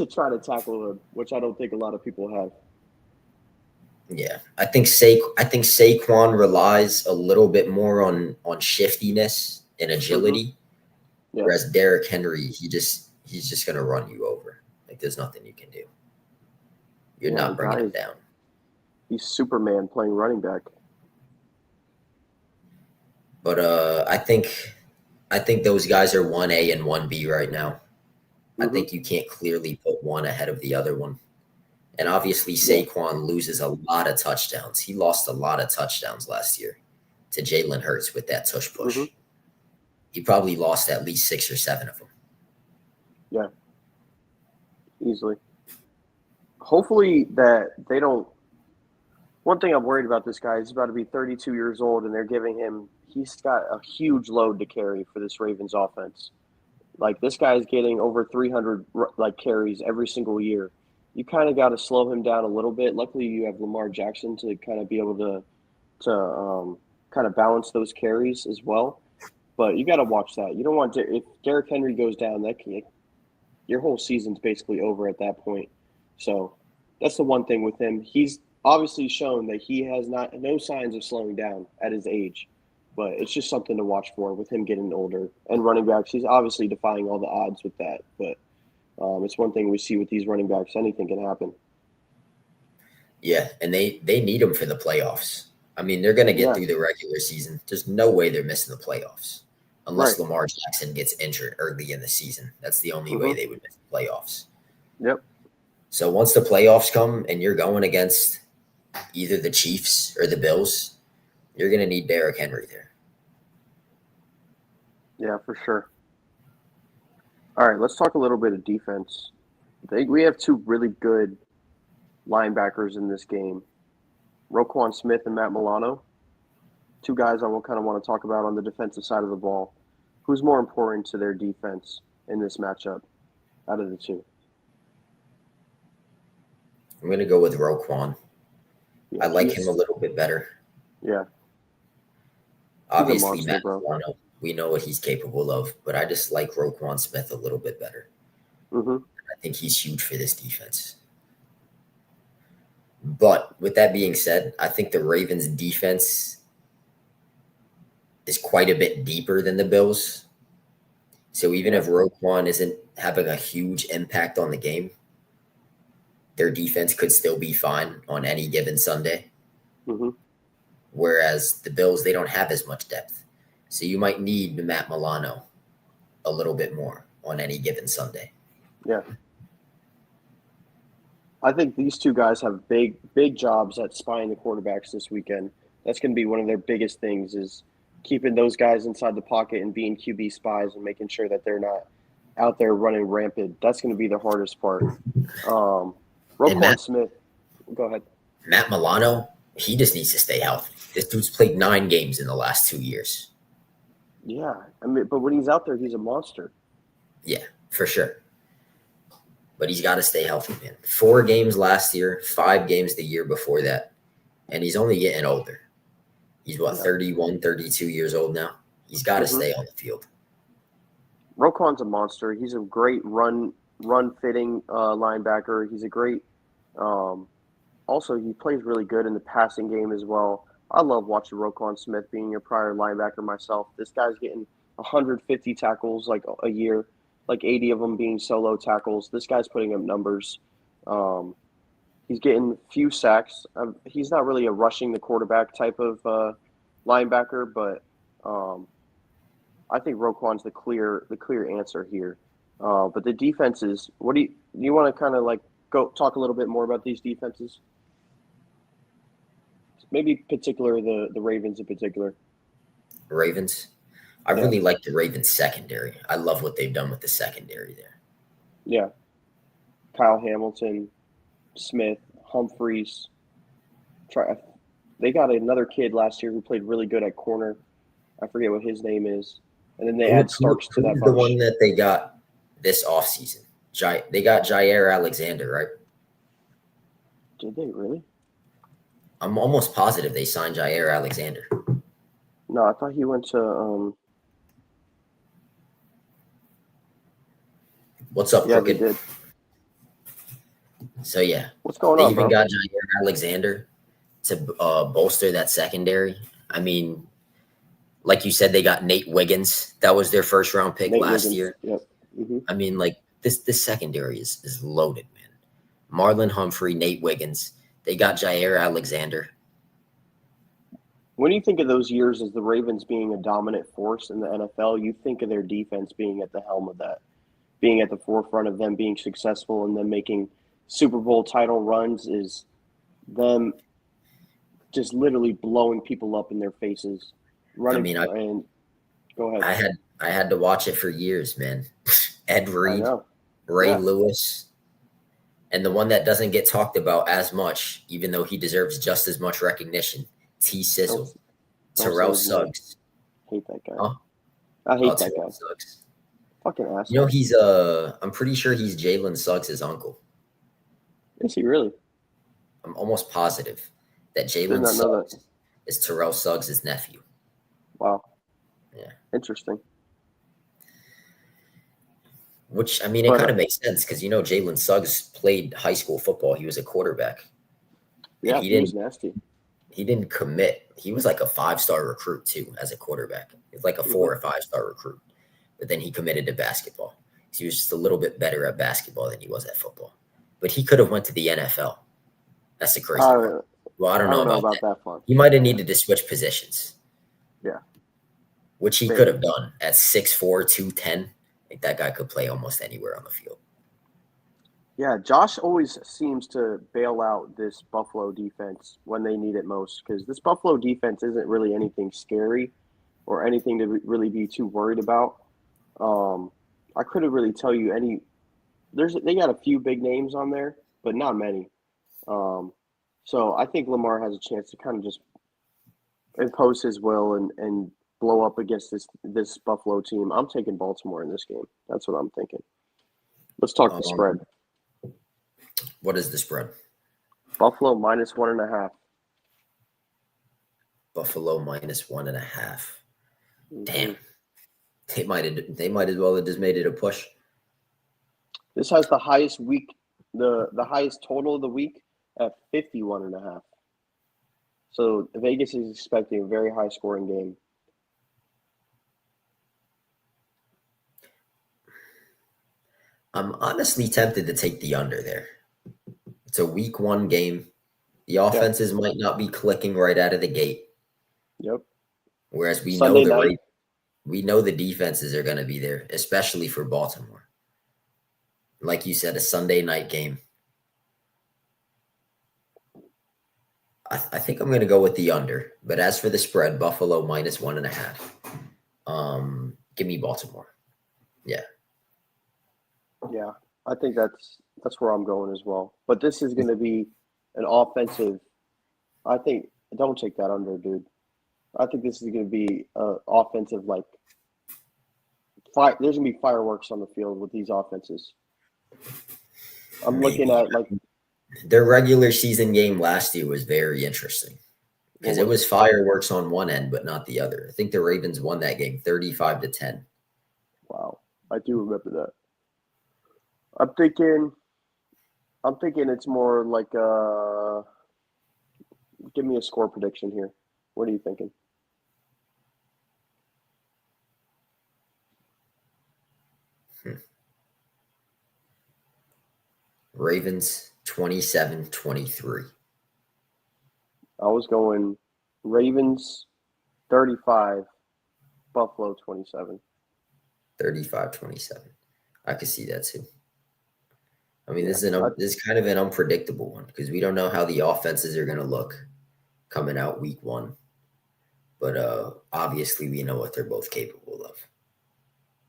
try to tackle him, which I don't think a lot of people have. Yeah, I think Saquon relies a little bit more on shiftiness and agility, Yeah, whereas Derrick Henry, he's just gonna run you over. Like there's nothing you can do. You're yeah, the not bringing guy him is down. he's Superman playing running back. But I think those guys are 1A and 1B right now. I Hmm. think you can't clearly put one ahead of the other one. And obviously, Yeah. Saquon loses a lot of touchdowns. He lost a lot of touchdowns last year to Jalen Hurts with that tush Hmm. push. He probably lost at least 6 or 7 of them. Yeah, easily. Hopefully that they don't. One thing I'm worried about this guy is he's about to be 32 years old, and they're giving him. He's got a huge load to carry for this Ravens offense. Like this guy is getting over 300 like carries every single year. You kind of got to slow him down a little bit. Luckily, you have Lamar Jackson to kind of be able to kind of balance those carries as well. But you got to watch that. You don't want to, if Derrick Henry goes down, that can, your whole season's basically over at that point. So that's the one thing with him. He's obviously shown that he has no signs of slowing down at his age, but it's just something to watch for with him getting older and running backs. He's obviously defying all the odds with that, but it's one thing we see with these running backs. Anything can happen. Yeah, and they need him for the playoffs. I mean, they're going to get Yeah, through the regular season. There's no way they're missing the playoffs right. unless Lamar Jackson gets injured early in the season. That's the only way Mm-hmm. they would miss the playoffs. Yep. So once the playoffs come and you're going against either the Chiefs or the Bills, you're going to need Derrick Henry there. Yeah, for sure. All right, let's talk a little bit of defense. I think we have two really good linebackers in this game. Roquan Smith and Matt Milano. Two guys I will kind of want to talk about on the defensive side of the ball. Who's more important to their defense in this matchup out of the two? I'm going to go with Roquan. Yeah, I like him a little bit better. Yeah, he's a Obviously, monster, Matt bro. Milano, we know what he's capable of, but I just like Roquan Smith a little bit better. Mm-hmm. I think he's huge for this defense. But with that being said, I think the Ravens defense is quite a bit deeper than the Bills. So even if Roquan isn't having a huge impact on the game, their defense could still be fine on any given Sunday. Mm-hmm. Whereas the Bills, they don't have as much depth. So you might need Matt Milano a little bit more on any given Sunday. Yeah. I think these two guys have big jobs at spying the quarterbacks this weekend. That's going to be one of their biggest things is keeping those guys inside the pocket and being QB spies and making sure that they're not out there running rampant. That's going to be the hardest part. Roquan Smith, go ahead. Matt Milano, he just needs to stay healthy. This dude's played 9 games in the last 2 years. Yeah, I mean, but when he's out there, he's a monster. Yeah, for sure. But he's got to stay healthy, man. 4 games last year, 5 games the year before that. And he's only getting older. He's, 31, 32 years old now? He's got to stay on the field. Roquan's a monster. He's a great run-fitting linebacker. He's a great also, he plays really good in the passing game as well. I love watching Roquan Smith being a prior linebacker myself. This guy's getting 150 tackles like a year, like 80 of them being solo tackles. This guy's putting up numbers. He's getting few sacks. He's not really a rushing the quarterback type of linebacker, but I think Roquan's the clear answer here. But the defenses, do you want to kind of like go talk a little bit more about these defenses? Maybe particular the Ravens in particular. Ravens? I really like the Ravens secondary. I love what they've done with the secondary there. Yeah. Kyle Hamilton, Smith, Humphreys. They got another kid last year who played really good at corner. I forget what his name is. And then they add Starks to that bunch. The one that they got this offseason. They got Jair Alexander, right? Did they really? I'm almost positive they signed Jair Alexander. No, I thought he went to. What's up, Yeah, they Crooked? did. So yeah, What's going they on, even bro? got Jair Alexander to bolster that secondary. I mean, like you said, they got Nate Wiggins. That was their first round pick Nate last Wiggins. year. Yep. I mean, like this secondary is loaded, man. Marlon Humphrey, Nate Wiggins. They got Jair Alexander. When you think of those years as the Ravens being a dominant force in the NFL, you think of their defense being at the helm of that, being at the forefront of them being successful and them making Super Bowl title runs is them just literally blowing people up in their faces, I running mean, and go ahead. I had to watch it for years, man. Ed I Reed, know. Ray Yeah. Lewis, and the one that doesn't get talked about as much, even though he deserves just as much recognition, T. Don't Sizzle, don't say Terrell his name. Suggs. Hate that guy. Huh? I Oh, hate that Terrell guy. Suggs. Fucking You know, asshole. he's I'm pretty sure he's Jalen Suggs' uncle. Is he really? I'm almost positive that Did Jalen not know that. Suggs is Terrell Suggs' nephew. Wow. Yeah. Interesting. Which, I mean, it But kind of makes sense because, you know, Jalen Suggs played high school football. He was a quarterback. And yeah, he was nasty. he didn't commit. He was like a 5-star recruit too as a quarterback. He was like a 4 or 5-star recruit. But then he committed to basketball. He was just a little bit better at basketball than he was at football. But he could have went to the NFL. That's the crazy part. Well, I don't know about that. that far. He might have Yeah. needed to switch positions. Yeah. Which he Fair. could have done at 6'4", 210. Like that guy could play almost anywhere on the field. Yeah, Josh always seems to bail out this Buffalo defense when they need it most because this Buffalo defense isn't really anything scary or anything to really be too worried about. I couldn't really tell you any. They got a few big names on there, but not many. So I think Lamar has a chance to kind of just impose his will and blow up against this Buffalo team. I'm taking Baltimore in this game. That's what I'm thinking. Let's talk the spread. What is the spread? Buffalo minus 1.5. Buffalo minus 1.5. Mm-hmm. Damn. They might as well have just made it a push. This has the highest the highest total of the week at 51.5. So Vegas is expecting a very high scoring game. I'm honestly tempted to take the under there. It's a week 1 game. The offenses might not be clicking right out of the gate. Yep. Whereas we Sunday know night. we know the defenses are going to be there, especially for Baltimore. Like you said, a Sunday night game. I think I'm going to go with the under. But as for the spread, Buffalo minus 1.5. Give me Baltimore. Yeah. Yeah, I think that's where I'm going as well. But this is going to be an offensive. I think don't take that under, dude. I think this is going to be offensive like. There's going to be fireworks on the field with these offenses. I'm looking at like their regular season game last year was very interesting because it was fireworks on one end, but not the other. I think the Ravens won that game 35-10. Wow, I do remember that. I'm thinking it's more like give me a score prediction here. What are you thinking? Ravens 27-23. I was going Ravens 35, Buffalo 27. 35-27. I could see that too. I mean, this is kind of an unpredictable one because we don't know how the offenses are going to look coming out week 1. But obviously, we know what they're both capable of.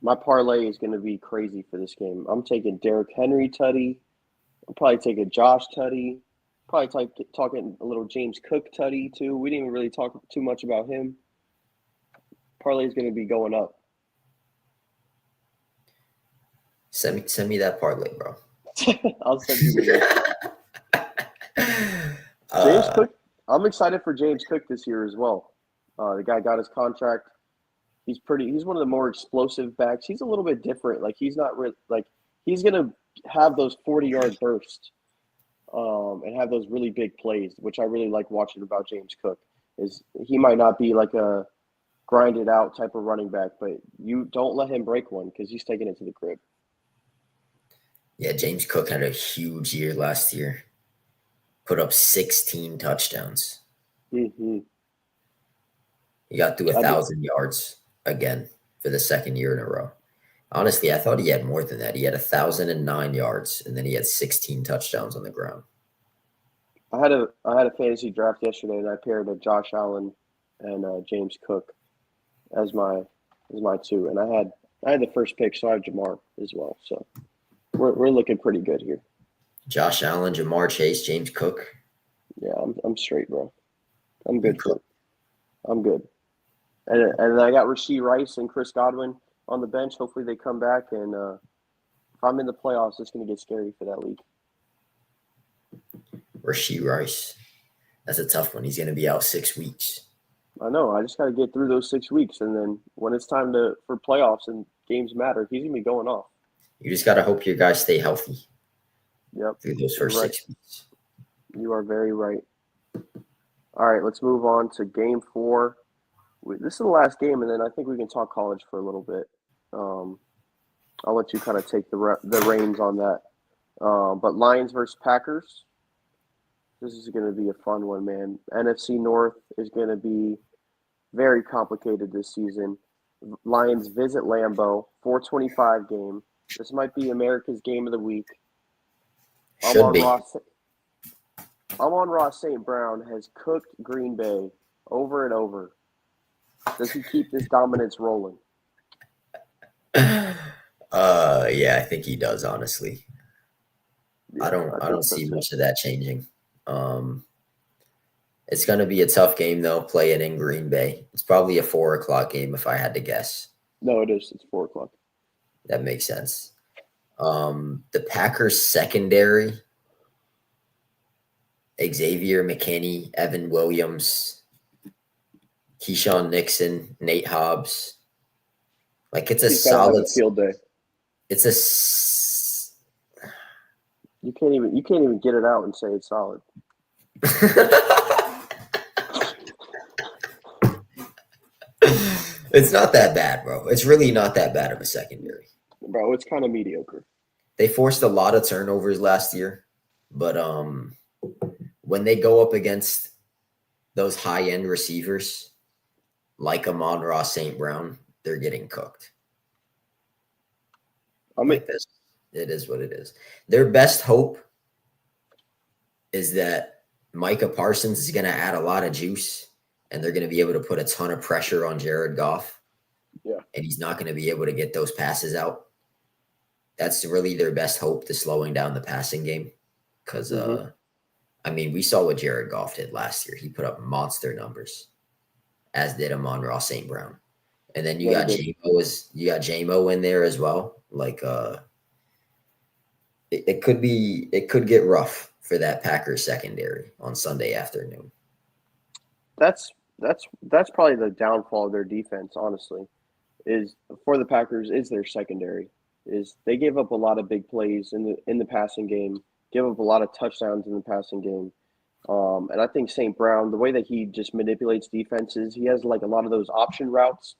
My parlay is going to be crazy for this game. I'm taking Derrick Henry tutty. I'll probably take a Josh tutty. Probably talking a little James Cook tutty too. We didn't even really talk too much about him. Parlay is going to be going up. Send me that parlay, bro. I'll send you the link. James Cook. I'm excited for James Cook this year as well. The guy got his contract. He's one of the more explosive backs. He's a little bit different. Like he's not really like he's gonna have those 40-yard bursts, and have those really big plays, which I really like watching about James Cook. Is he might not be like a grinded out type of running back, but you don't let him break one because he's taking it to the crib. Yeah, James Cook had a huge year last year. Put up 16 touchdowns. Mm-hmm. He got through 1,000 yards again for the second year in a row. Honestly, I thought he had more than that. He had 1,009 yards, and then he had 16 touchdowns on the ground. I had a fantasy draft yesterday, and I paired a Josh Allen and James Cook as my two, and I had the first pick, so I have Jamar as well. So we're looking pretty good here. Josh Allen, Jamar Chase, James Cook. Yeah, I'm straight, bro. I'm good. I'm good. And I got Rashee Rice and Chris Godwin on the bench. Hopefully they come back, and if I'm in the playoffs, it's going to get scary for that league. Rashee Rice. That's a tough one. He's going to be out 6 weeks. I know. I just got to get through those 6 weeks, and then when it's time for playoffs and games matter, he's going to be going off. You just got to hope your guys stay healthy. Yep. Through those first 6 weeks. You are very right. All right, let's move on to Game 4. This is the last game, and then I think we can talk college for a little bit. I'll let you kind of take the reins on that. But Lions versus Packers. This is going to be a fun one, man. NFC North is going to be very complicated this season. Lions visit Lambeau, 4:25 game. This might be America's game of the week. Amon-Ra St. Brown has cooked Green Bay over and over. Does he keep this dominance rolling? Yeah, I think he does, honestly. Yeah, I don't see much of that changing. It's going to be a tough game, though, playing in Green Bay. It's probably a 4:00 game if I had to guess. No, it is. It's 4:00. That makes sense. The Packers secondary, Xavier McKinney, Evan Williams, Keyshawn Nixon, Nate Hobbs. Like, it's a solid field day. It's a You can't even get it out and say it's solid. It's not that bad, bro. It's really not that bad of a secondary. Bro, it's kind of mediocre. They forced a lot of turnovers last year, but when they go up against those high-end receivers like Amon-Ra St. Brown, they're getting cooked. It is what it is. Their best hope is that Micah Parsons is going to add a lot of juice, and they're going to be able to put a ton of pressure on Jared Goff. Yeah. And he's not going to be able to get those passes out. That's really their best hope to slowing down the passing game. Because, we saw what Jared Goff did last year. He put up monster numbers, as did Amon-Ra St. Brown. And then you got J-Mo in there as well. Like, it could get rough for that Packers secondary on Sunday afternoon. That's probably the downfall of their defense, honestly, is for the Packers is their secondary. Is they give up a lot of big plays in the passing game, give up a lot of touchdowns in the passing game. And I think St. Brown, the way that he just manipulates defenses, he has like a lot of those option routes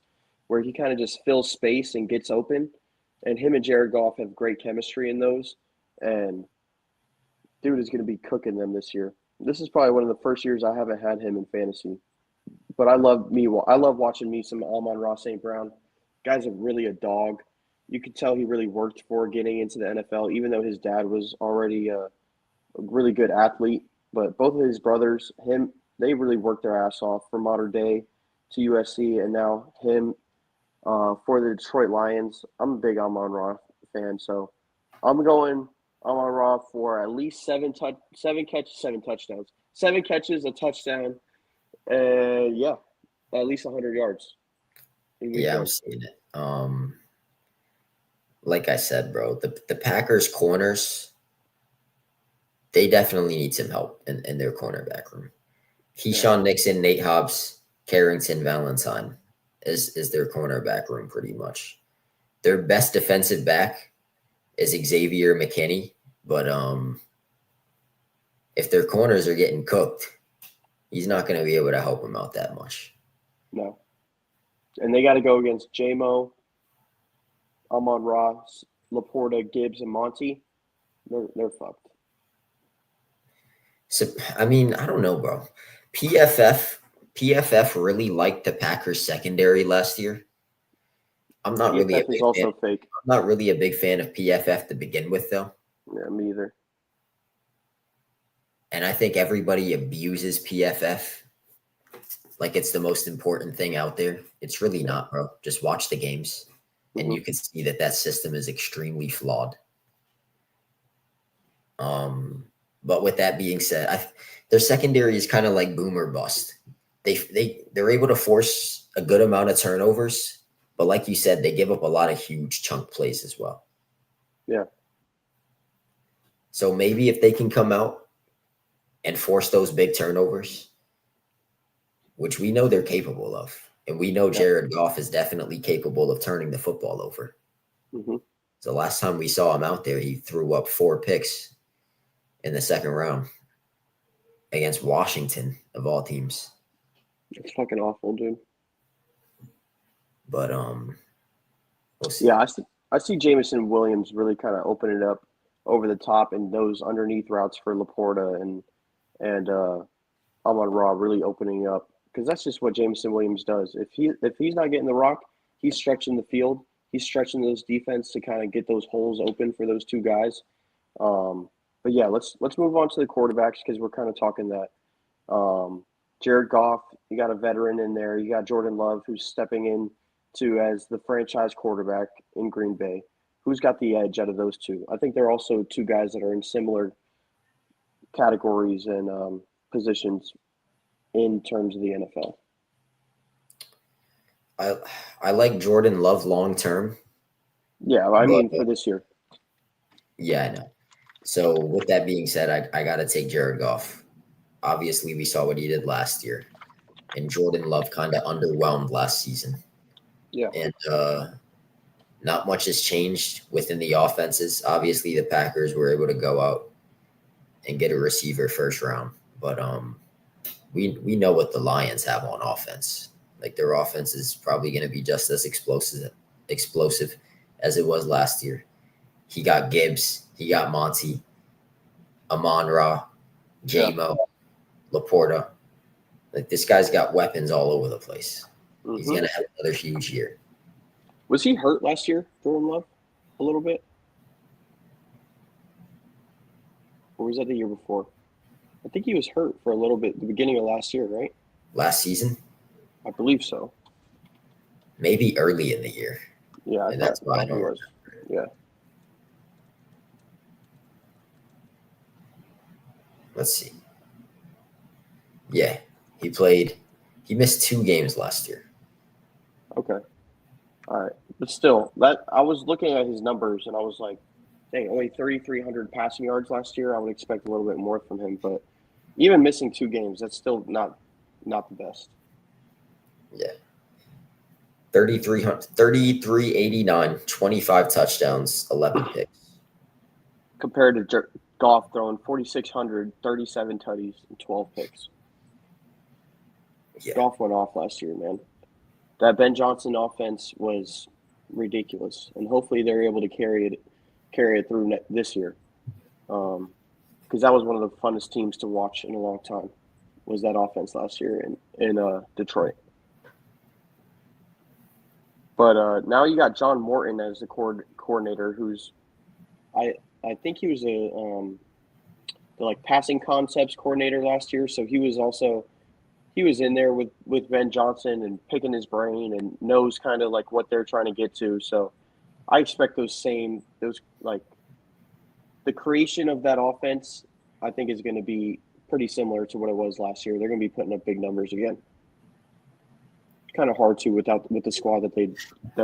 where he kind of just fills space and gets open. And him and Jared Goff have great chemistry in those. And dude is going to be cooking them this year. This is probably one of the first years I haven't had him in fantasy. But I love watching me some Amon-Ra St. Brown. Guy's really a dog. You could tell he really worked for getting into the NFL, even though his dad was already a really good athlete. But both of his brothers, they really worked their ass off from modern day to USC, and now him for the Detroit Lions. I'm a big Amon-Ra fan, so I'm going Amon-Ra for at least 7 catches, 7 touchdowns. 7 catches, a touchdown, and at least 100 yards. Yeah, I'm seeing it. Like I said, bro, the Packers corners, they definitely need some help in their cornerback room. Keyshawn Nixon, Nate Hobbs, Carrington, Valentine is their cornerback room pretty much. Their best defensive back is Xavier McKinney, but if their corners are getting cooked, he's not going to be able to help them out that much. No. And they got to go against J-Mo, Amon-Ra, Laporta, Gibbs, and Monty. They're fucked. So, I mean, I don't know, bro. PFF really liked the Packers secondary last year. I'm not really a PFF big is also fan. fake. I'm not really a big fan of PFF to begin with, though. Yeah, me either. And I think everybody abuses PFF like it's the most important thing out there. It's really not, bro. Just watch the games, and you can see that system is extremely flawed. But with that being said, their secondary is kind of like boom or bust. They're able to force a good amount of turnovers, but like you said, they give up a lot of huge chunk plays as well. Yeah. So maybe if they can come out and force those big turnovers, which we know they're capable of, and we know Jared Goff is definitely capable of turning the football over. So last time we saw him out there, he threw up 4 picks in the second round against Washington, of all teams. It's fucking awful, dude. But we'll see. Yeah, I see Jameson Williams really kind of opening it up over the top, and those underneath routes for Laporta and Amon-Ra really opening up, because that's just what Jameson Williams does. If he's not getting the rock, he's stretching the field. He's stretching those defense to kind of get those holes open for those two guys. But yeah, let's move on to the quarterbacks, because we're kind of talking that. Jared Goff, you got a veteran in there. You got Jordan Love, who's stepping in as the franchise quarterback in Green Bay. Who's got the edge out of those two? I think they're also two guys that are in similar categories and positions in terms of the NFL. I like Jordan Love long term. Yeah, I mean for this year. Yeah, I know. So with that being said, I got to take Jared Goff. Obviously, we saw what he did last year, and Jordan Love kind of underwhelmed last season. Yeah. And not much has changed within the offenses. Obviously, the Packers were able to go out and get a receiver first round, but we know what the Lions have on offense. Like, their offense is probably going to be just as explosive as it was last year. He got Gibbs, he got Monty, Amon-Ra, J-Mo, Laporta. Like, this guy's got weapons all over the place. He's going to have another huge year. Was he hurt last year, Jordan Love, a little bit? Or was that the year before? I think he was hurt for a little bit at the beginning of last year, right? Last season? I believe so. Maybe early in the year. Yeah, and that's why I don't remember. Yeah. Let's see. Yeah, he missed 2 games last year. Okay. All right. But still, I was looking at his numbers and I was like, dang, only 3,300 passing yards last year. I would expect a little bit more from him, but even missing 2 games, that's still not the best. Yeah. 3,389, 25 touchdowns, 11 picks. Compared to Goff throwing 4,600, 37 tutties, and 12 picks. Yeah. Goff went off last year, man. That Ben Johnson offense was ridiculous, and hopefully they're able to carry it through this year, because that was one of the funnest teams to watch in a long time. Was that offense last year in Detroit? But now you got John Morton as the coordinator, who's I think he was the passing concepts coordinator last year, so he was in there with Ben Johnson and picking his brain and knows kind of like what they're trying to get to. So I expect the creation of that offense, I think, is going to be pretty similar to what it was last year. They're going to be putting up big numbers again. Kind of hard to with the squad that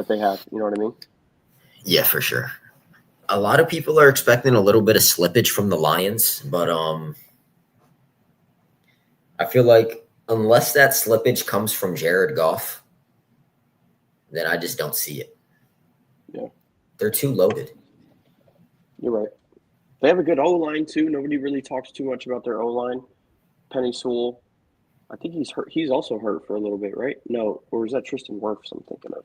they have. You know what I mean? Yeah, for sure. A lot of people are expecting a little bit of slippage from the Lions, but I feel like Unless that slippage comes from Jared Goff, then I just don't see it. Yeah. They're too loaded. You're right. They have a good O-line, too. Nobody really talks too much about their O-line. Penny Sewell, I think he's hurt. He's also hurt for a little bit, right? No, or is that Tristan Wirfs I'm thinking of?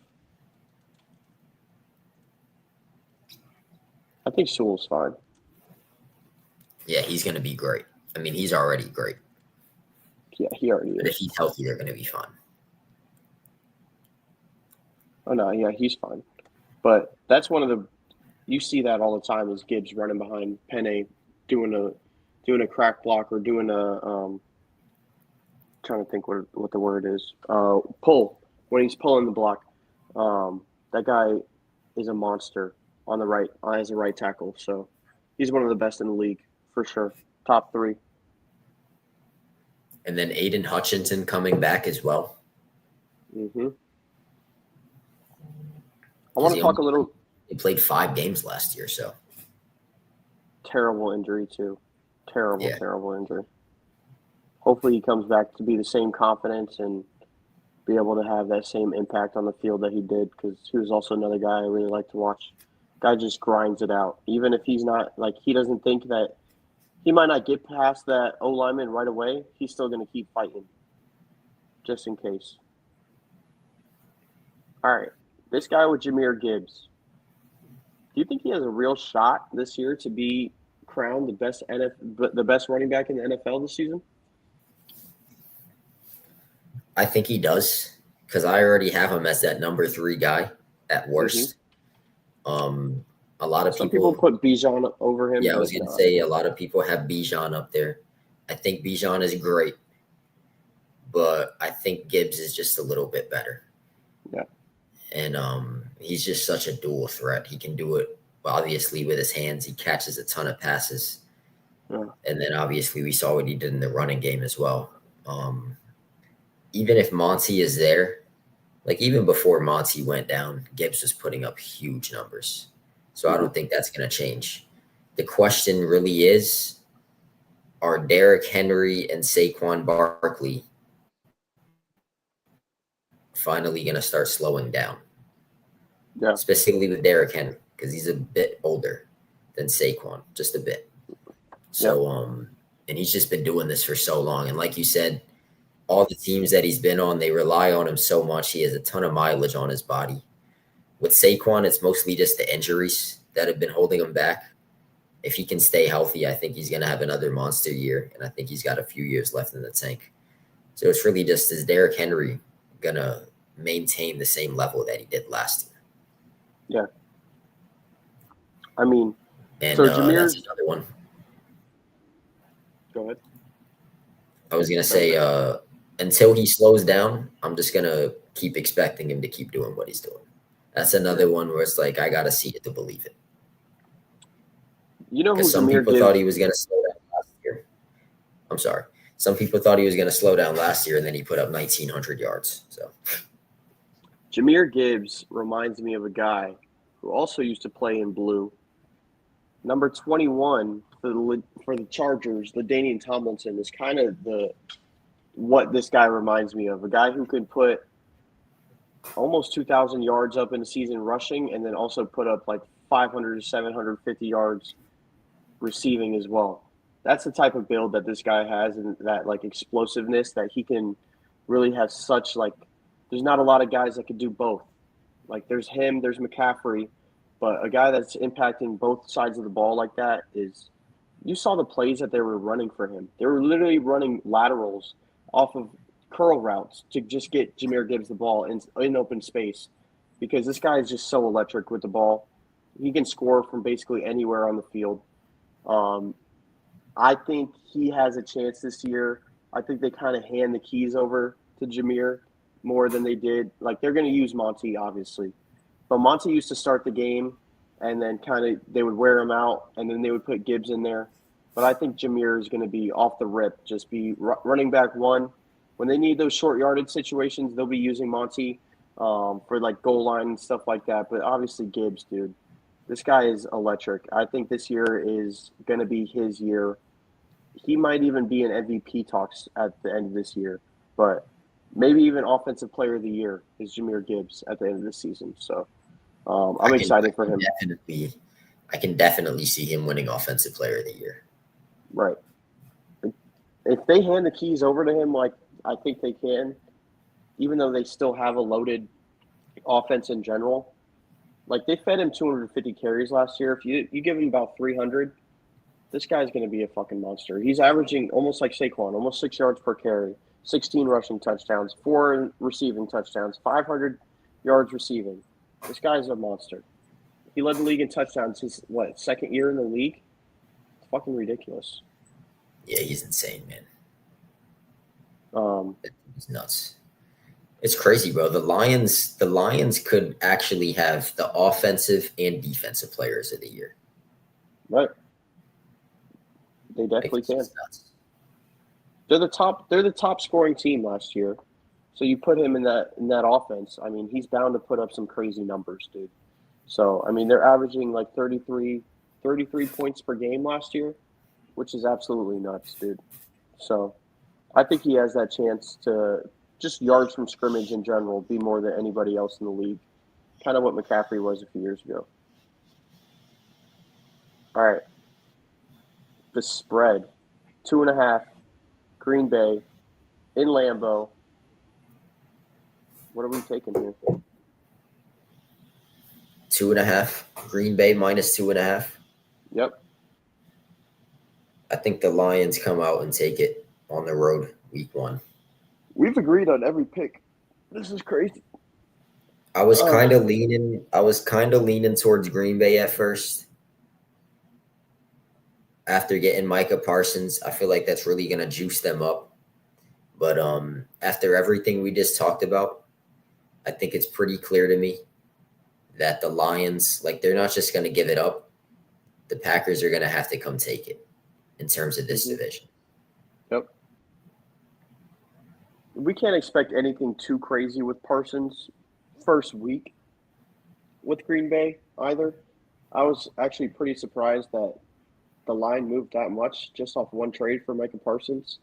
I think Sewell's fine. Yeah, he's going to be great. I mean, he's already great. Yeah, he already But is. if he's healthy, they're going to be fine. Oh, no, yeah, he's fine. But that's one of the – you see that all the time is Gibbs running behind Penny doing a crack block or doing a trying to think what the word is. Pull. When he's pulling the block. That guy is a monster on the right as a right tackle. So he's one of the best in the league for sure. Top 3. And then Aiden Hutchinson coming back as well. Mm-hmm. I want to talk a little. He played 5 games last year, so terrible injury too. Yeah. Terrible injury. Hopefully he comes back to be the same confidence and be able to have that same impact on the field that he did, because he was also another guy I really like to watch. Guy just grinds it out. Even if he's not, like, he doesn't think that he might not get past that O-lineman right away, he's still going to keep fighting just in case. All right. This guy with Jahmyr Gibbs. Do you think he has a real shot this year to be crowned the best running back in the NFL this season? I think he does, because I already have him as that number 3 guy at worst. Mm-hmm. A lot of Some people put Bijan over him. Yeah, I was going to say a lot of people have Bijan up there. I think Bijan is great, but I think Gibbs is just a little bit better. Yeah. And he's just such a dual threat. He can do it, obviously, with his hands. He catches a ton of passes. Yeah. And then, obviously, we saw what he did in the running game as well. Even if Monty is there, like even before Monty went down, Gibbs was putting up huge numbers. So I don't think that's going to change. The question really is, are Derrick Henry and Saquon Barkley finally going to start slowing down? Yeah. Specifically with Derrick Henry, because he's a bit older than Saquon, just a bit. So, and he's just been doing this for so long. And like you said, all the teams that he's been on, they rely on him so much. He has a ton of mileage on his body. With Saquon, it's mostly just the injuries that have been holding him back. If he can stay healthy, I think he's going to have another monster year, and I think he's got a few years left in the tank. So it's really just, is Derrick Henry going to maintain the same level that he did last year? Yeah. I mean, and so that's another one. Go ahead. I was going to say, until he slows down, I'm just going to keep expecting him to keep doing what he's doing. That's another one where it's like, I got to see it to believe it. You know who some people thought he was going to slow down last year. I'm sorry. Some people thought he was going to slow down last year, and then he put up 1,900 yards. So, Jahmyr Gibbs reminds me of a guy who also used to play in blue. Number 21 for the Chargers, LaDainian Tomlinson, is kind of what this guy reminds me of. A guy who could put almost 2,000 yards up in a season rushing, and then also put up like 500 to 750 yards receiving as well. That's the type of build that this guy has, and that like explosiveness that he can really have such like, there's not a lot of guys that could do both. Like there's him, there's McCaffrey, but a guy that's impacting both sides of the ball like that is, you saw the plays that they were running for him. They were literally running laterals off of curl routes to just get Jahmyr Gibbs the ball in open space, because this guy is just so electric with the ball. He can score from basically anywhere on the field. I think he has a chance this year. I think they kind of hand the keys over to Jahmyr more than they did. Like, they're going to use Monty, obviously. But Monty used to start the game, and then kind of they would wear him out, and then they would put Gibbs in there. But I think Jahmyr is going to be off the rip, just be running back one. When they need those short yardage situations, they'll be using Monty for like goal line and stuff like that. But obviously Gibbs, dude, this guy is electric. I think this year is going to be his year. He might even be in MVP talks at the end of this year. but maybe even offensive player of the year is Jahmyr Gibbs at the end of the season. So I'm excited for him. I can definitely see him winning offensive player of the year. Right. If they hand the keys over to him like I think they can, even though they still have a loaded offense in general, like they fed him 250 carries last year. If you give him about 300, this guy's going to be a fucking monster. He's averaging almost like Saquon, almost 6 yards per carry, 16 rushing touchdowns, 4 receiving touchdowns, 500 yards receiving. This guy's a monster. He led the league in touchdowns his, second year in the league? It's fucking ridiculous. Yeah, he's insane, man. He's nuts. It's crazy, bro. The Lions could actually have the offensive and defensive players of the year. Right. They definitely can. They're the top scoring team last year. So you put him in that offense. I mean, he's bound to put up some crazy numbers, dude. So, I mean, they're averaging like 33 points per game last year, which is absolutely nuts, dude. So, I think he has that chance to just yards from scrimmage in general be more than anybody else in the league. Kind of what McCaffrey was a few years ago. All right. The spread, 2.5, Green Bay, in Lambeau. What are we taking here? 2.5. Green Bay minus 2.5. Yep. I think the Lions come out and take it on the road week 1. We've agreed on every pick. This is crazy. I was kind of leaning towards Green Bay at first. After getting Micah Parsons, I feel like that's really going to juice them up. But after everything we just talked about, I think it's pretty clear to me that the Lions, like, they're not just going to give it up. The Packers are going to have to come take it in terms of this division. Yep. We can't expect anything too crazy with Parsons first week with Green Bay either. I was actually pretty surprised that the line moved that much just off one trade for Micah Parsons.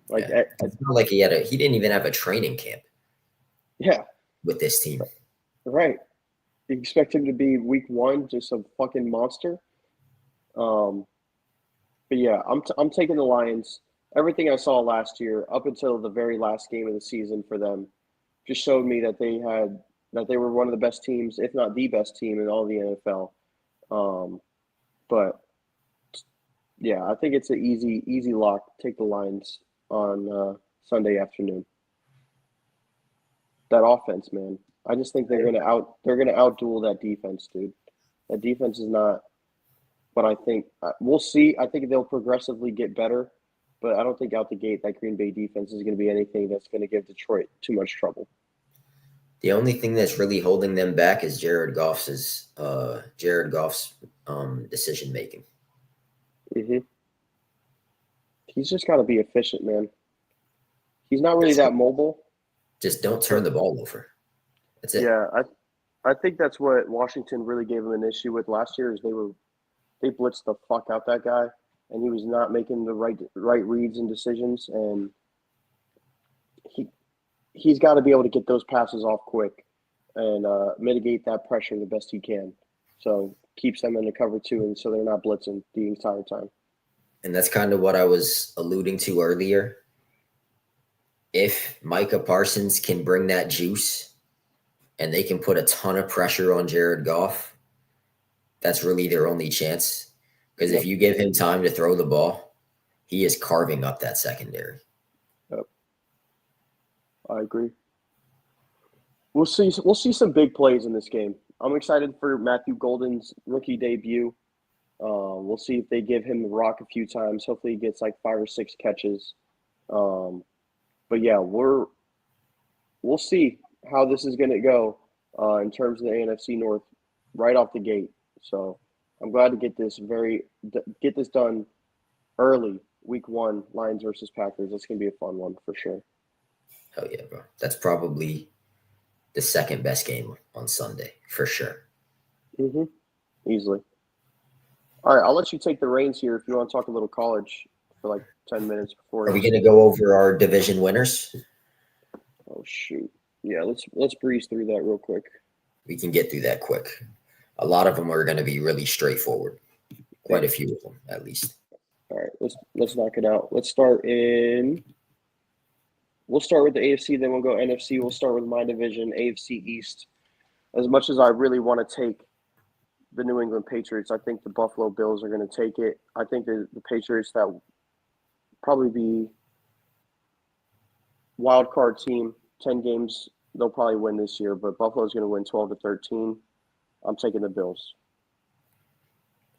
Like, yeah. It's not like he didn't even have a training camp. Yeah. With this team. Right. You expect him to be week 1 just a fucking monster. But yeah, I'm taking the Lions. Everything I saw last year, up until the very last game of the season for them, just showed me that they were one of the best teams, if not the best team in all the NFL. But yeah, I think it's an easy lock. Take the Lions on Sunday afternoon. That offense, man. I just think they're gonna outduel that defense, dude. That defense is not what I think. We'll see. I think they'll progressively get better, but I don't think out the gate that Green Bay defense is going to be anything that's going to give Detroit too much trouble. The only thing that's really holding them back is Jared Goff's decision making. Mm-hmm. He's just got to be efficient, man. He's not really that mobile. Just don't turn the ball over. That's it. Yeah, I think that's what Washington really gave him an issue with last year is they blitzed the fuck out that guy, and he was not making the right reads and decisions, and he's got to be able to get those passes off quick and mitigate that pressure the best he can. So keeps them in the cover 2, and so they're not blitzing the entire time. And that's kind of what I was alluding to earlier. If Micah Parsons can bring that juice and they can put a ton of pressure on Jared Goff, that's really their only chance. Because if you give him time to throw the ball, he is carving up that secondary. Yep. I agree. We'll see some big plays in this game. I'm excited for Matthew Golden's rookie debut. We'll see if they give him the rock a few times. Hopefully he gets like 5 or 6 catches. But yeah, we'll see how this is going to go in terms of the NFC North right off the gate. So I'm glad to get this done early, week 1, Lions versus Packers. That's going to be a fun one for sure. Hell yeah, bro. That's probably the second best game on Sunday for sure. Mm-hmm. Easily. All right, I'll let you take the reins here if you want to talk a little college for like 10 minutes before. Are we going to go over our division winners? Oh shoot. Yeah, let's breeze through that real quick. We can get through that quick. A lot of them are going to be really straightforward. Quite a few of them, at least. All right, let's knock it out. We'll start with the AFC, then we'll go NFC. We'll start with my division, AFC East. As much as I really want to take the New England Patriots, I think the Buffalo Bills are going to take it. I think the Patriots, that will probably be wild card team, 10 games, they'll probably win this year, but Buffalo's going to win 12-13. I'm taking the Bills.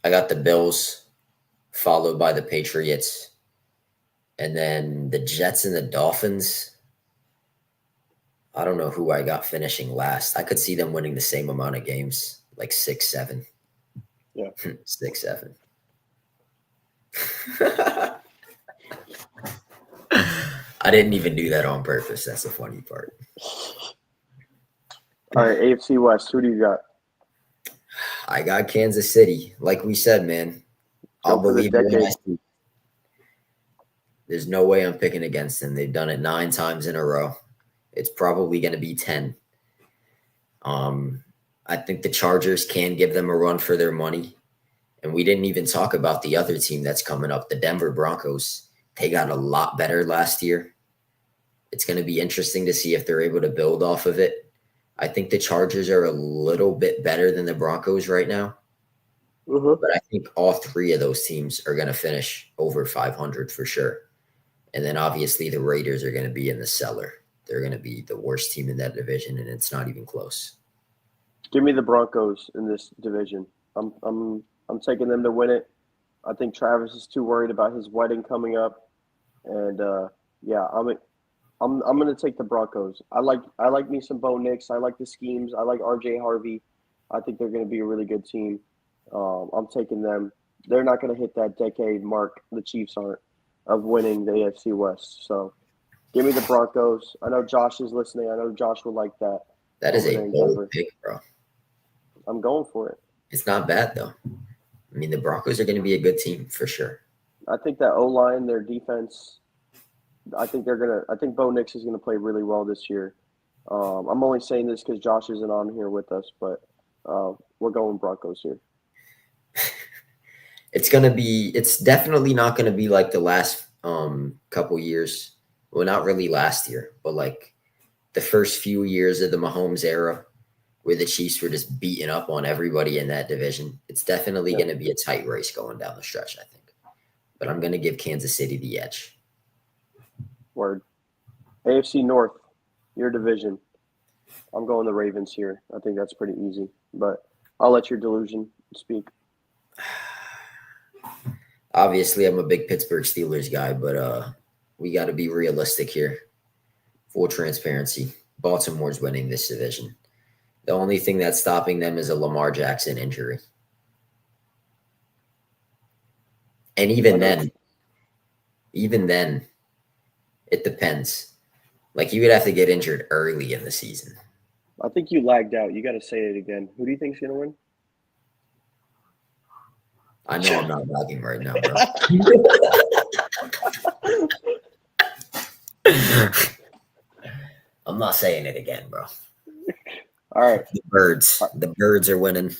I got the Bills, followed by the Patriots, and then the Jets and the Dolphins. I don't know who I got finishing last. I could see them winning the same amount of games, like 6-7. Yeah. 6-7. I didn't even do that on purpose. That's the funny part. All right, AFC West, who do you got? I got Kansas City. Like we said, man, I'll believe it when I see. There's no way I'm picking against them. They've done it 9 times in a row. It's probably going to be 10. I think the Chargers can give them a run for their money. And we didn't even talk about the other team that's coming up, the Denver Broncos. They got a lot better last year. It's going to be interesting to see if they're able to build off of it. I think the Chargers are a little bit better than the Broncos right now. But I think all 3 of those teams are going to finish over 500 for sure. And then obviously the Raiders are going to be in the cellar. They're going to be the worst team in that division, and it's not even close. Give me the Broncos in this division. I'm taking them to win it. I think Travis is too worried about his wedding coming up, and I'm going to take the Broncos. I like me some Bo Nix. I like the schemes. I like RJ Harvey. I think they're going to be a really good team. I'm taking them. They're not going to hit that decade mark, the Chiefs aren't, of winning the AFC West. So give me the Broncos. I know Josh is listening. I know Josh would like that. That is a bold pick, bro. I'm going for it. It's not bad, though. I mean, the Broncos are going to be a good team for sure. I think that O-line, their defense, I think Bo Nix is going to play really well this year. I'm only saying this because Josh isn't on here with us, but we're going Broncos here. It's definitely not going to be like the last couple years. Well, not really last year, but like the first few years of the Mahomes era where the Chiefs were just beating up on everybody in that division. It's definitely going to be a tight race going down the stretch, I think. But I'm going to give Kansas City the edge. Word. AFC North, your division. I'm going the Ravens here. I think that's pretty easy, but I'll let your delusion speak. Obviously, I'm a big Pittsburgh Steelers guy, but we got to be realistic here. Full transparency. Baltimore's winning this division. The only thing that's stopping them is a Lamar Jackson injury. And even then, it depends. Like, you would have to get injured early in the season. I think you lagged out. You got to say it again. Who do you think's going to win? I know I'm not lagging right now, bro. I'm not saying it again, bro. All right. The birds are winning.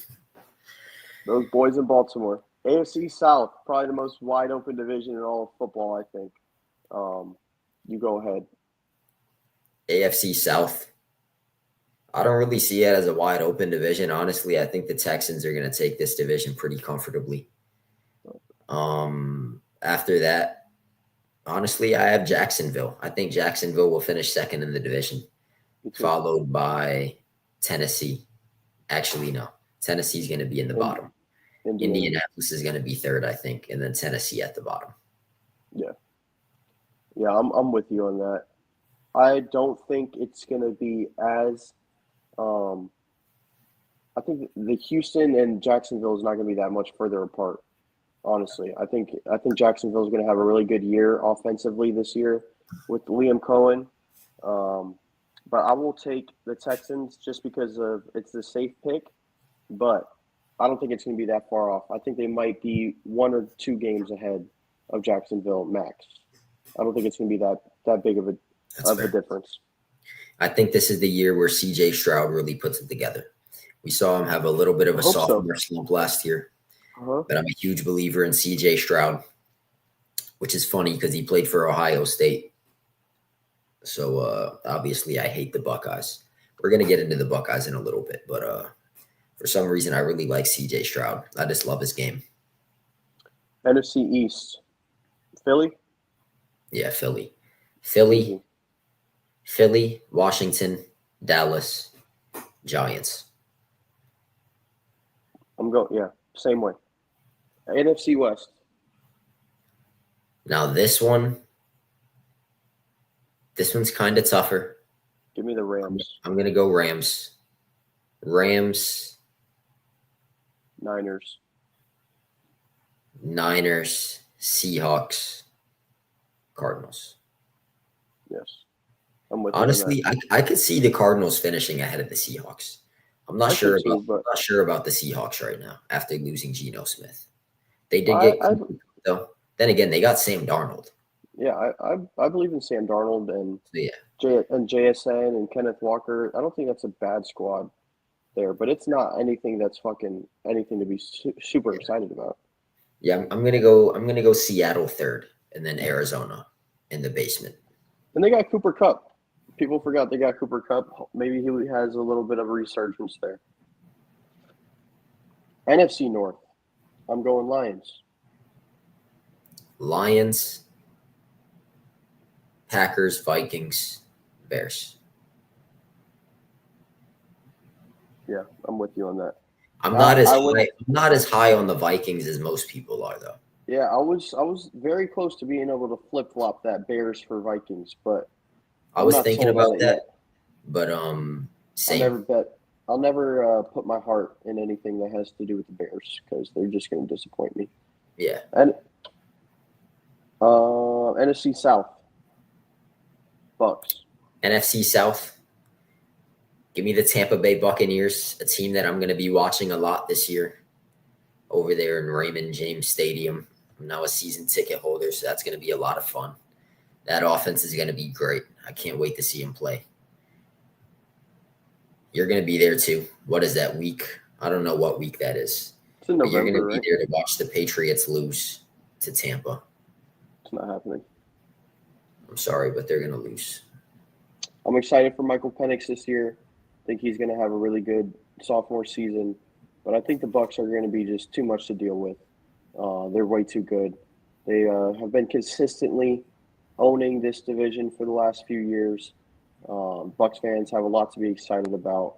Those boys in Baltimore. AFC South, probably the most wide open division in all of football, I think. You go ahead. AFC South. I don't really see it as a wide open division. Honestly, I think the Texans are going to take this division pretty comfortably. After that, honestly, I have Jacksonville. I think Jacksonville will finish second in the division, followed by Tennessee. Actually, no. Tennessee's going to be in the bottom. Indianapolis is going to be third, I think, and then Tennessee at the bottom. Yeah. Yeah, I'm with you on that. I don't think it's going to be as I think the Houston and Jacksonville is not going to be that much further apart. Honestly, I think Jacksonville is going to have a really good year offensively this year with Liam Cohen. But I will take the Texans just because it's the safe pick. But I don't think it's going to be that far off. I think they might be 1 or 2 games ahead of Jacksonville max. I don't think it's going to be that big of a difference. I think this is the year where CJ Stroud really puts it together. We saw him have a little bit of I a hope so. sophomore slump last year, Uh-huh. but I'm a huge believer in CJ Stroud, which is funny because he played for Ohio State. So obviously I hate the Buckeyes. We're going to get into the Buckeyes in a little bit, but for some reason I really like CJ Stroud. I just love his game. NFC East. Philly? Yeah, Philly. Easy. Philly, Washington, Dallas, Giants. Same way. NFC West. Now this one's kind of tougher. Give me the Rams. I'm gonna go Rams. Rams, Niners. Seahawks, Cardinals. Yes. I'm with Honestly, I could see the Cardinals finishing ahead of the Seahawks. I'm not sure about the Seahawks right now after losing Geno Smith. They did get though. Then again, they got Sam Darnold. Yeah, I believe in Sam Darnold and yeah. JSN and Kenneth Walker. I don't think that's a bad squad there, but it's not anything that's anything to be super excited about. Yeah, I'm gonna go Seattle third, and then Arizona in the basement. And they got Cooper Kupp. People forgot they got Cooper Kupp. Maybe he has a little bit of a resurgence there. NFC North. I'm going Lions. Lions, Packers, Vikings, Bears. Yeah, I'm with you on that. I'm not as high on the Vikings as most people are, though. Yeah, I was very close to being able to flip flop that Bears for Vikings, but I was thinking about that. But same. I'll never put my heart in anything that has to do with the Bears because they're just going to disappoint me. Yeah. And NFC South. Bucks. NFC South. Give me the Tampa Bay Buccaneers, a team that I'm going to be watching a lot this year over there in Raymond James Stadium. I'm now a season ticket holder, so that's going to be a lot of fun. That offense is going to be great. I can't wait to see him play. You're going to be there too. What is that week? I don't know what week that is. It's in November, you're going to be there to watch the Patriots lose to Tampa. It's not happening. I'm sorry, but they're going to lose. I'm excited for Michael Penix this year. I think he's going to have a really good sophomore season, but I think the Bucs are going to be just too much to deal with. They're way too good. They have been consistently owning this division for the last few years. Bucs fans have a lot to be excited about.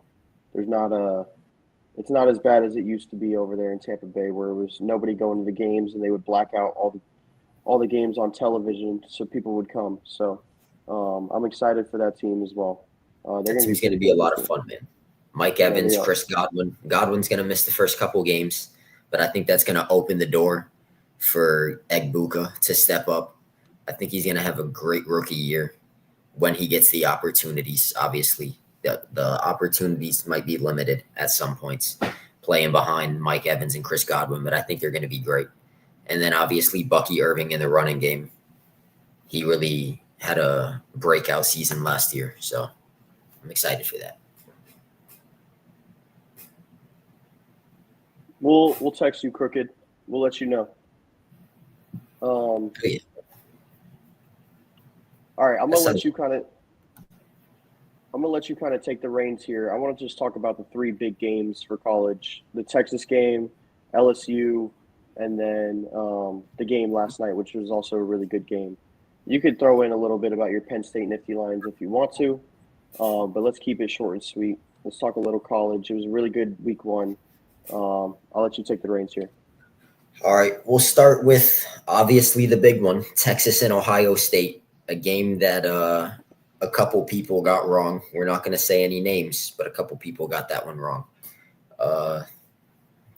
It's not as bad as it used to be over there in Tampa Bay, where it was nobody going to the games and they would black out all the games on television so people would come. So I'm excited for that team as well. That team's going to be a lot of fun, man. Mike Evans, Chris Godwin. Godwin's going to miss the first couple games, but I think that's going to open the door for Egbuka to step up. I think he's going to have a great rookie year when he gets the opportunities. Obviously, the opportunities might be limited at some points playing behind Mike Evans and Chris Godwin, but I think they're going to be great. And then obviously Bucky Irving in the running game. He really had a breakout season last year, so I'm excited for that. We'll text you, Crooked. We'll let you know. Yeah. All right, I'm gonna let you kind of take the reins here. I want to just talk about the three big games for college: the Texas game, LSU, and then the game last night, which was also a really good game. You could throw in a little bit about your Penn State Nifty Lions if you want to, but let's keep it short and sweet. Let's talk a little college. It was a really good week one. I'll let you take the reins here. All right, we'll start with obviously the big one, Texas and Ohio State, a game that a couple people got wrong. We're not going to say any names, but a couple people got that one wrong.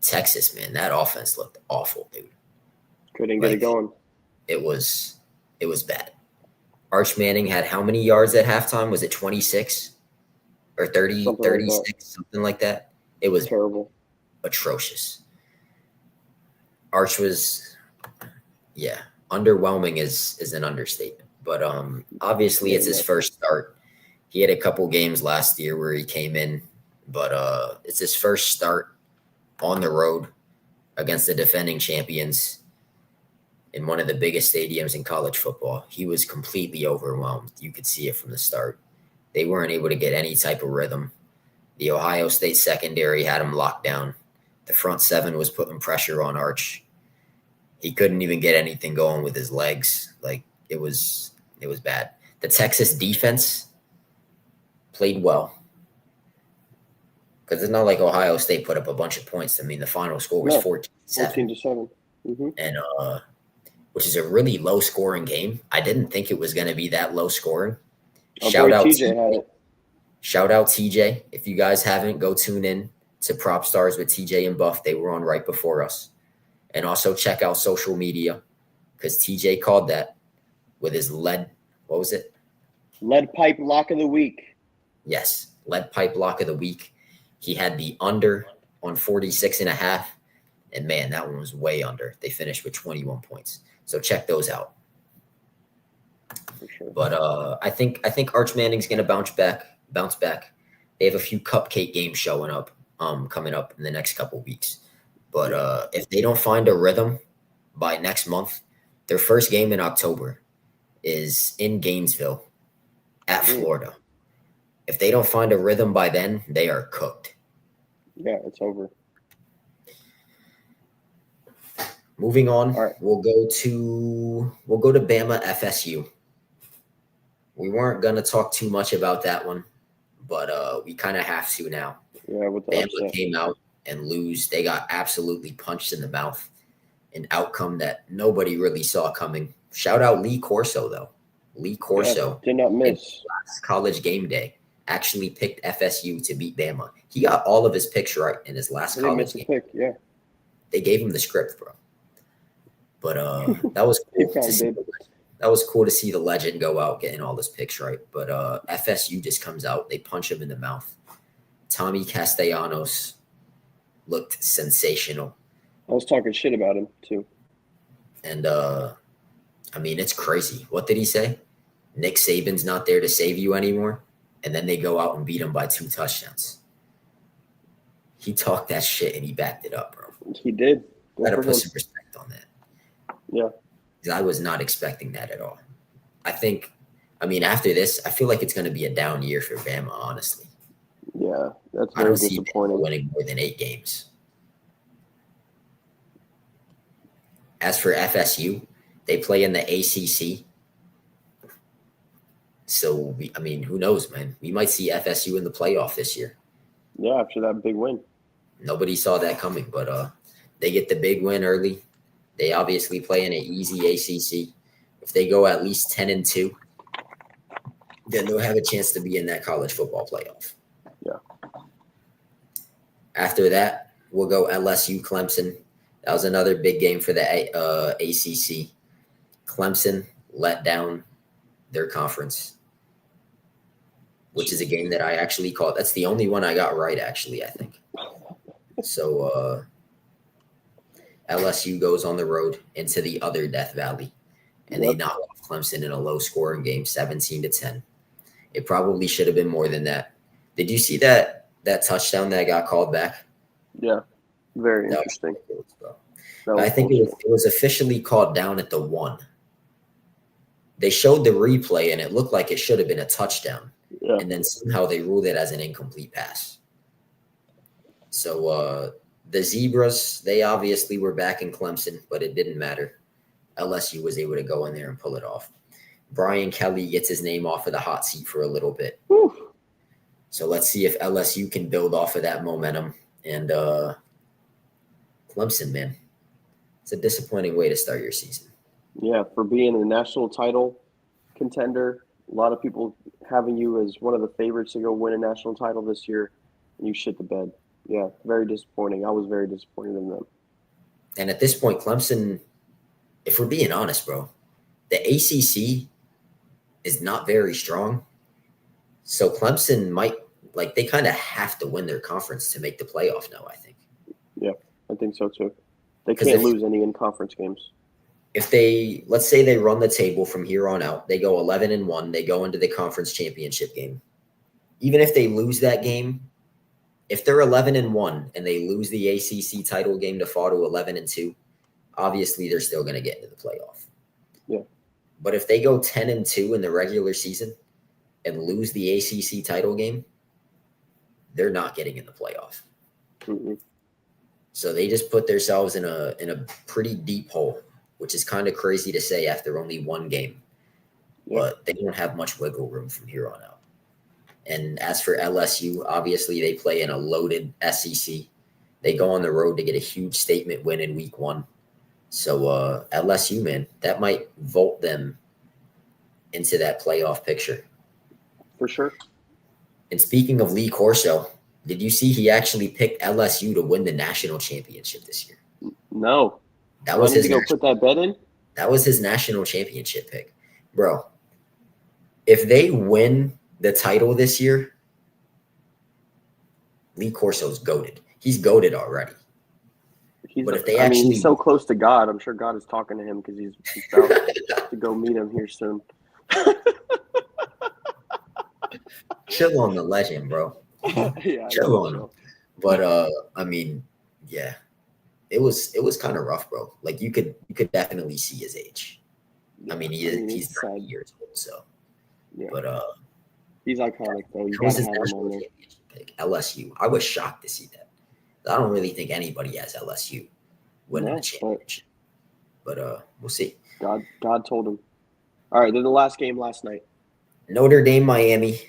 Texas, man, that offense looked awful, dude. Couldn't get it going. It was bad. Arch Manning had how many yards at halftime? Was it 26 or 30, 36, something like that? It was terrible. Atrocious. Arch was, underwhelming is an understatement. But obviously it's his first start. He had a couple games last year where he came in, but it's his first start on the road against the defending champions in one of the biggest stadiums in college football. He was completely overwhelmed. You could see it from the start. They weren't able to get any type of rhythm. The Ohio State secondary had him locked down. The front seven was putting pressure on Arch. He couldn't even get anything going with his legs. Like, it was bad. The Texas defense played well, because it's not like Ohio State put up a bunch of points. I mean, the final score was 14-7. 14-7. Mm-hmm. And which is a really low scoring game. I didn't think it was going to be that low scoring. Shout out TJ had it. Shout out TJ. If you guys haven't, go tune in to Prop Stars with TJ and Buff. They were on right before us. And also check out social media, because TJ called that with his lead. What was it? Lead pipe lock of the week. Yes, lead pipe lock of the week. He had the under on 46.5. And man, that one was way under. They finished with 21 points. So check those out. For sure. But I think Arch Manning's gonna bounce back. They have a few cupcake games showing up, coming up in the next couple weeks. But if they don't find a rhythm by next month, their first game in October is in Gainesville at Florida. If they don't find a rhythm by then, they are cooked. Yeah, it's over. Moving on, all right. we'll go to Bama FSU. We weren't gonna talk too much about that one, but we kind of have to now. Yeah, with the Bama upset. came out and lose. They got absolutely punched in the mouth. An outcome that nobody really saw coming. Shout out Lee Corso, though. Lee Corso did not miss. Last college game day actually picked FSU to beat Bama. He got all of his picks right in his last college game. Pick, yeah. They gave him the script, bro. But that was cool to see. That was cool to see the legend go out getting all his picks right. But FSU just comes out. They punch him in the mouth. Tommy Castellanos looked sensational. I was talking shit about him, too. And, I mean, it's crazy. What did he say? Nick Saban's not there to save you anymore. And then they go out and beat him by 2 touchdowns. He talked that shit and he backed it up, bro. He did. Gotta put some respect on that. Yeah. Because I was not expecting that at all. After this, I feel like it's going to be a down year for Bama, honestly. Yeah, that's I very don't see disappointing. Bama winning more than 8 games. As for FSU, they play in the ACC. So, who knows, man? We might see FSU in the playoff this year. Yeah, after that big win. Nobody saw that coming, but they get the big win early. They obviously play in an easy ACC. If they go at least 10-2, then they'll have a chance to be in that college football playoff. Yeah. After that, we'll go LSU Clemson. That was another big game for the ACC. Clemson let down their conference, which is a game that I actually called. That's the only one I got right, actually, I think. So LSU goes on the road into the other Death Valley, and they knock off Clemson in a low-scoring game, 17-10. It probably should have been more than that. Did you see that touchdown that got called back? Yeah, very interesting. I think it was officially called down at the 1. They showed the replay, and it looked like it should have been a touchdown. Yeah. And then somehow they ruled it as an incomplete pass. So the Zebras, they obviously were back in Clemson, but it didn't matter. LSU was able to go in there and pull it off. Brian Kelly gets his name off of the hot seat for a little bit. Whew. So let's see if LSU can build off of that momentum. And Clemson, man, it's a disappointing way to start your season. Yeah, for being a national title contender, a lot of people having you as one of the favorites to go win a national title this year, and you shit the bed. Yeah, very disappointing. I was very disappointed in them. And at this point, Clemson, if we're being honest, bro, the ACC is not very strong. So Clemson might, they kind of have to win their conference to make the playoff now, I think. Yeah, I think so too. They can't lose any in-conference games. If let's say they run the table from here on out, they go 11-1, they go into the conference championship game. even if they lose that game, if they're 11-1 and they lose the ACC title game to fall to 11-2, obviously they're still going to get into the playoff. Yeah. But if they go 10-2 in the regular season and lose the ACC title game, they're not getting in the playoff. Mm-hmm. So they just put themselves in a pretty deep hole, which is kind of crazy to say after only one game. Yeah. But they don't have much wiggle room from here on out. And as for LSU, obviously they play in a loaded SEC. They go on the road to get a huge statement win in week 1. So LSU, man, that might vault them into that playoff picture. For sure. And speaking of Lee Corso, did you see he actually picked LSU to win the national championship this year? No. That was I need his to go put that bet in? That was his national championship pick. Bro, if they win the title this year, Lee Corso's goated. He's goated already. But if they he's so close to God. I'm sure God is talking to him because he's about to go meet him here soon. Chill on the legend, bro. Yeah, Chill on him. But I mean, yeah, it was kind of rough, bro. Like you could definitely see his age. Yeah. I mean, he's 30 years old, so. Yeah. But he's iconic though. You that was gotta his have him national on there. championship pick. LSU. I was shocked to see that. I don't really think anybody has LSU winning the championship. But we'll see. God told him. All right, then the last game last night. Notre Dame, Miami.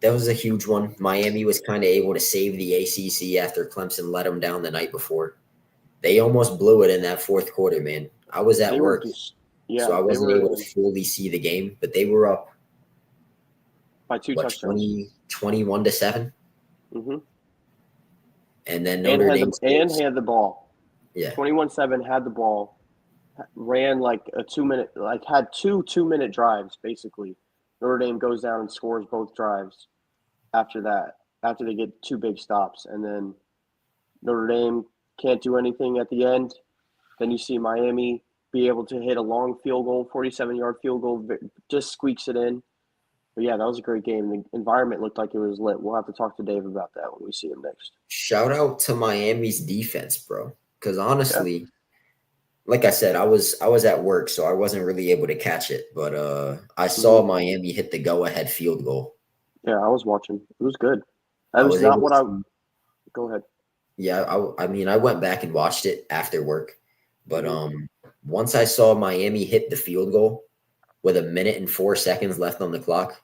That was a huge one. Miami was kind of able to save the ACC after Clemson let them down the night before. They almost blew it in that fourth quarter, man. I was at work, so I wasn't able to fully see the game, but they were up by 2 touchdowns. 21-7. Mm-hmm. And then Notre Dame had the ball. Yeah. 21-7, had the ball. Ran like a 2-minute, had 2-2-minute drives, basically. Notre Dame goes down and scores both drives after that, after they get 2 big stops. And then Notre Dame can't do anything at the end. Then you see Miami be able to hit a long field goal, 47-yard field goal, just squeaks it in. But yeah, that was a great game. The environment looked like it was lit. We'll have to talk to Dave about that when we see him next. Shout out to Miami's defense, bro. Because honestly, like I said, I was at work, so I wasn't really able to catch it. But I saw Miami hit the go-ahead field goal. Yeah, I was watching. It was good. That was not what I – go ahead. Yeah, I mean, I went back and watched it after work. But once I saw Miami hit the field goal with 1 minute and 4 seconds left on the clock,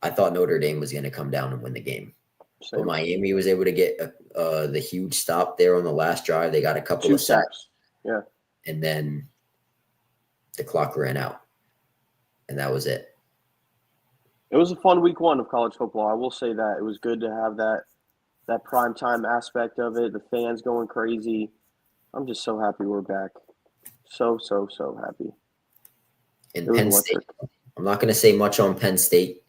I thought Notre Dame was going to come down and win the game. Same. But Miami was able to get the huge stop there on the last drive. They got a couple 2 of sacks. Yeah. And then the clock ran out. And that was it. It was a fun week 1 of college football. I will say that. It was good to have that prime time aspect of it, the fans going crazy. I'm just so happy we're back. So happy. In Penn State, I'm not going to say much on Penn State.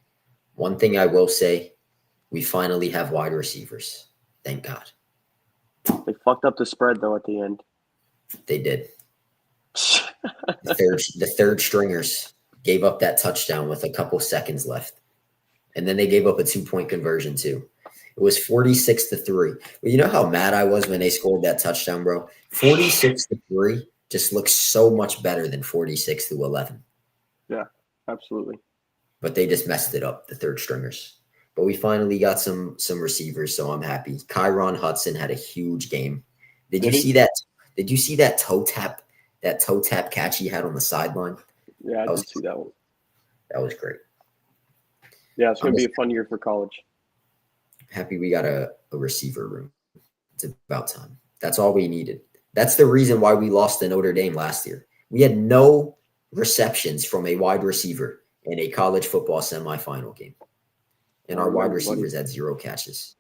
One thing I will say, we finally have wide receivers. Thank God. They fucked up the spread, though, at the end. They did. The third stringers gave up that touchdown with a couple seconds left. And then they gave up a 2-point conversion, too. It was 46-3. Well, you know how mad I was when they scored that touchdown, bro? 46-3 just looks so much better than 46-11. Yeah, absolutely. But they just messed it up, the third stringers. But we finally got some receivers, so I'm happy. Kyron Hudson had a huge game. Did you see that? Did you see that toe tap catch he had on the sideline? Yeah, I did see that one. That was great. Yeah, it's going to be a fun year for college. Happy we got a receiver room. It's about time. That's all we needed. That's the reason why we lost to Notre Dame last year. We had no receptions from a wide receiver in a college football semifinal game. And our wide receivers had 0 catches.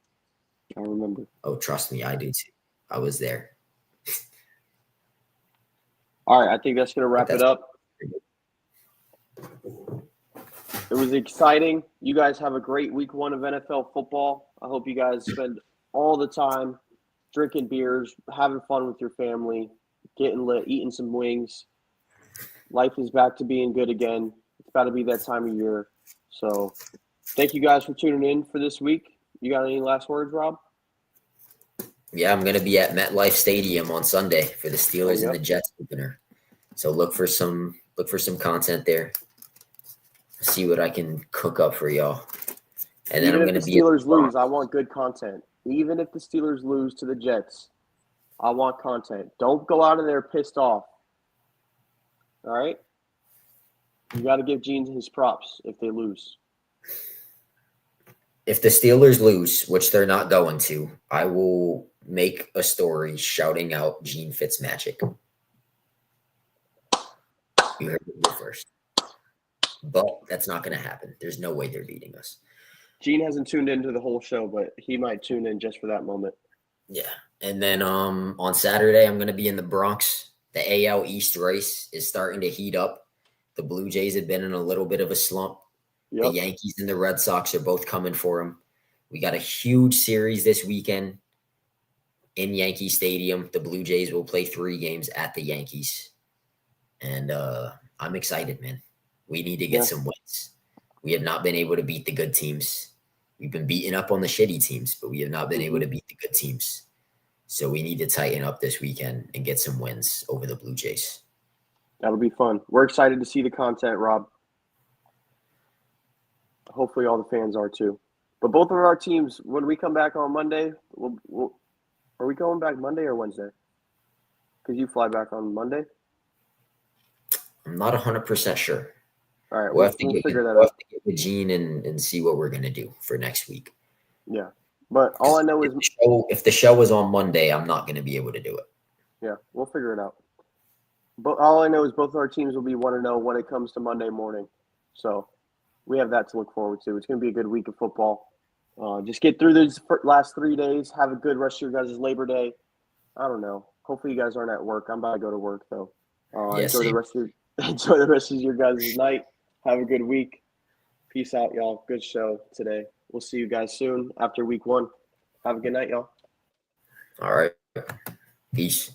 I remember. Oh, trust me, I do too. I was there. All right, I think that's going to wrap it up. It was exciting. You guys have a great week 1 of NFL football. I hope you guys spend all the time drinking beers, having fun with your family, getting lit, eating some wings. Life is back to being good again. It's got to be that time of year. So Thank you guys for tuning in for this week. You got any last words, Rob? Yeah, I'm going to be at MetLife Stadium on Sunday for the Steelers and the Jets opener. So look for some content there. See what I can cook up for y'all. And then Even I'm if going the to be Steelers lose, I want good content. Even if the Steelers lose to the Jets, I want content. Don't go out of there pissed off. All right? You got to give Gene his props if they lose. If the Steelers lose, which they're not going to, I will make a story shouting out Gene Fitzmagic. You heard it here first. But that's not going to happen. There's no way they're beating us. Gene hasn't tuned into the whole show, but he might tune in just for that moment. Yeah. And then on Saturday, I'm going to be in the Bronx. The AL East race is starting to heat up. The Blue Jays have been in a little bit of a slump. Yep. The Yankees and the Red Sox are both coming for them. We got a huge series this weekend in Yankee Stadium. The Blue Jays will play 3 games at the Yankees. And I'm excited, man. We need to get some wins. We have not been able to beat the good teams. We've been beating up on the shitty teams, but we have not been able to beat the good teams. So we need to tighten up this weekend and get some wins over the Blue Jays. That'll be fun. We're excited to see the content, Rob. Hopefully all the fans are too. But both of our teams, when we come back on Monday, are we going back Monday or Wednesday? Because you fly back on Monday? I'm not 100% sure. All right, we'll figure that out. Have to get with Gene and see what we're going to do for next week. Yeah. But all I know is if the show is on Monday, I'm not going to be able to do it. Yeah, we'll figure it out. But all I know is both of our teams will be 1-0 when it comes to Monday morning. So we have that to look forward to. It's going to be a good week of football. Just get through these last 3 days. Have a good rest of your guys' Labor Day. I don't know. Hopefully you guys aren't at work. I'm about to go to work, though. Enjoy the rest of your guys' night. Have a good week. Peace out, y'all. Good show today. We'll see you guys soon after week 1. Have a good night, y'all. All right. Peace.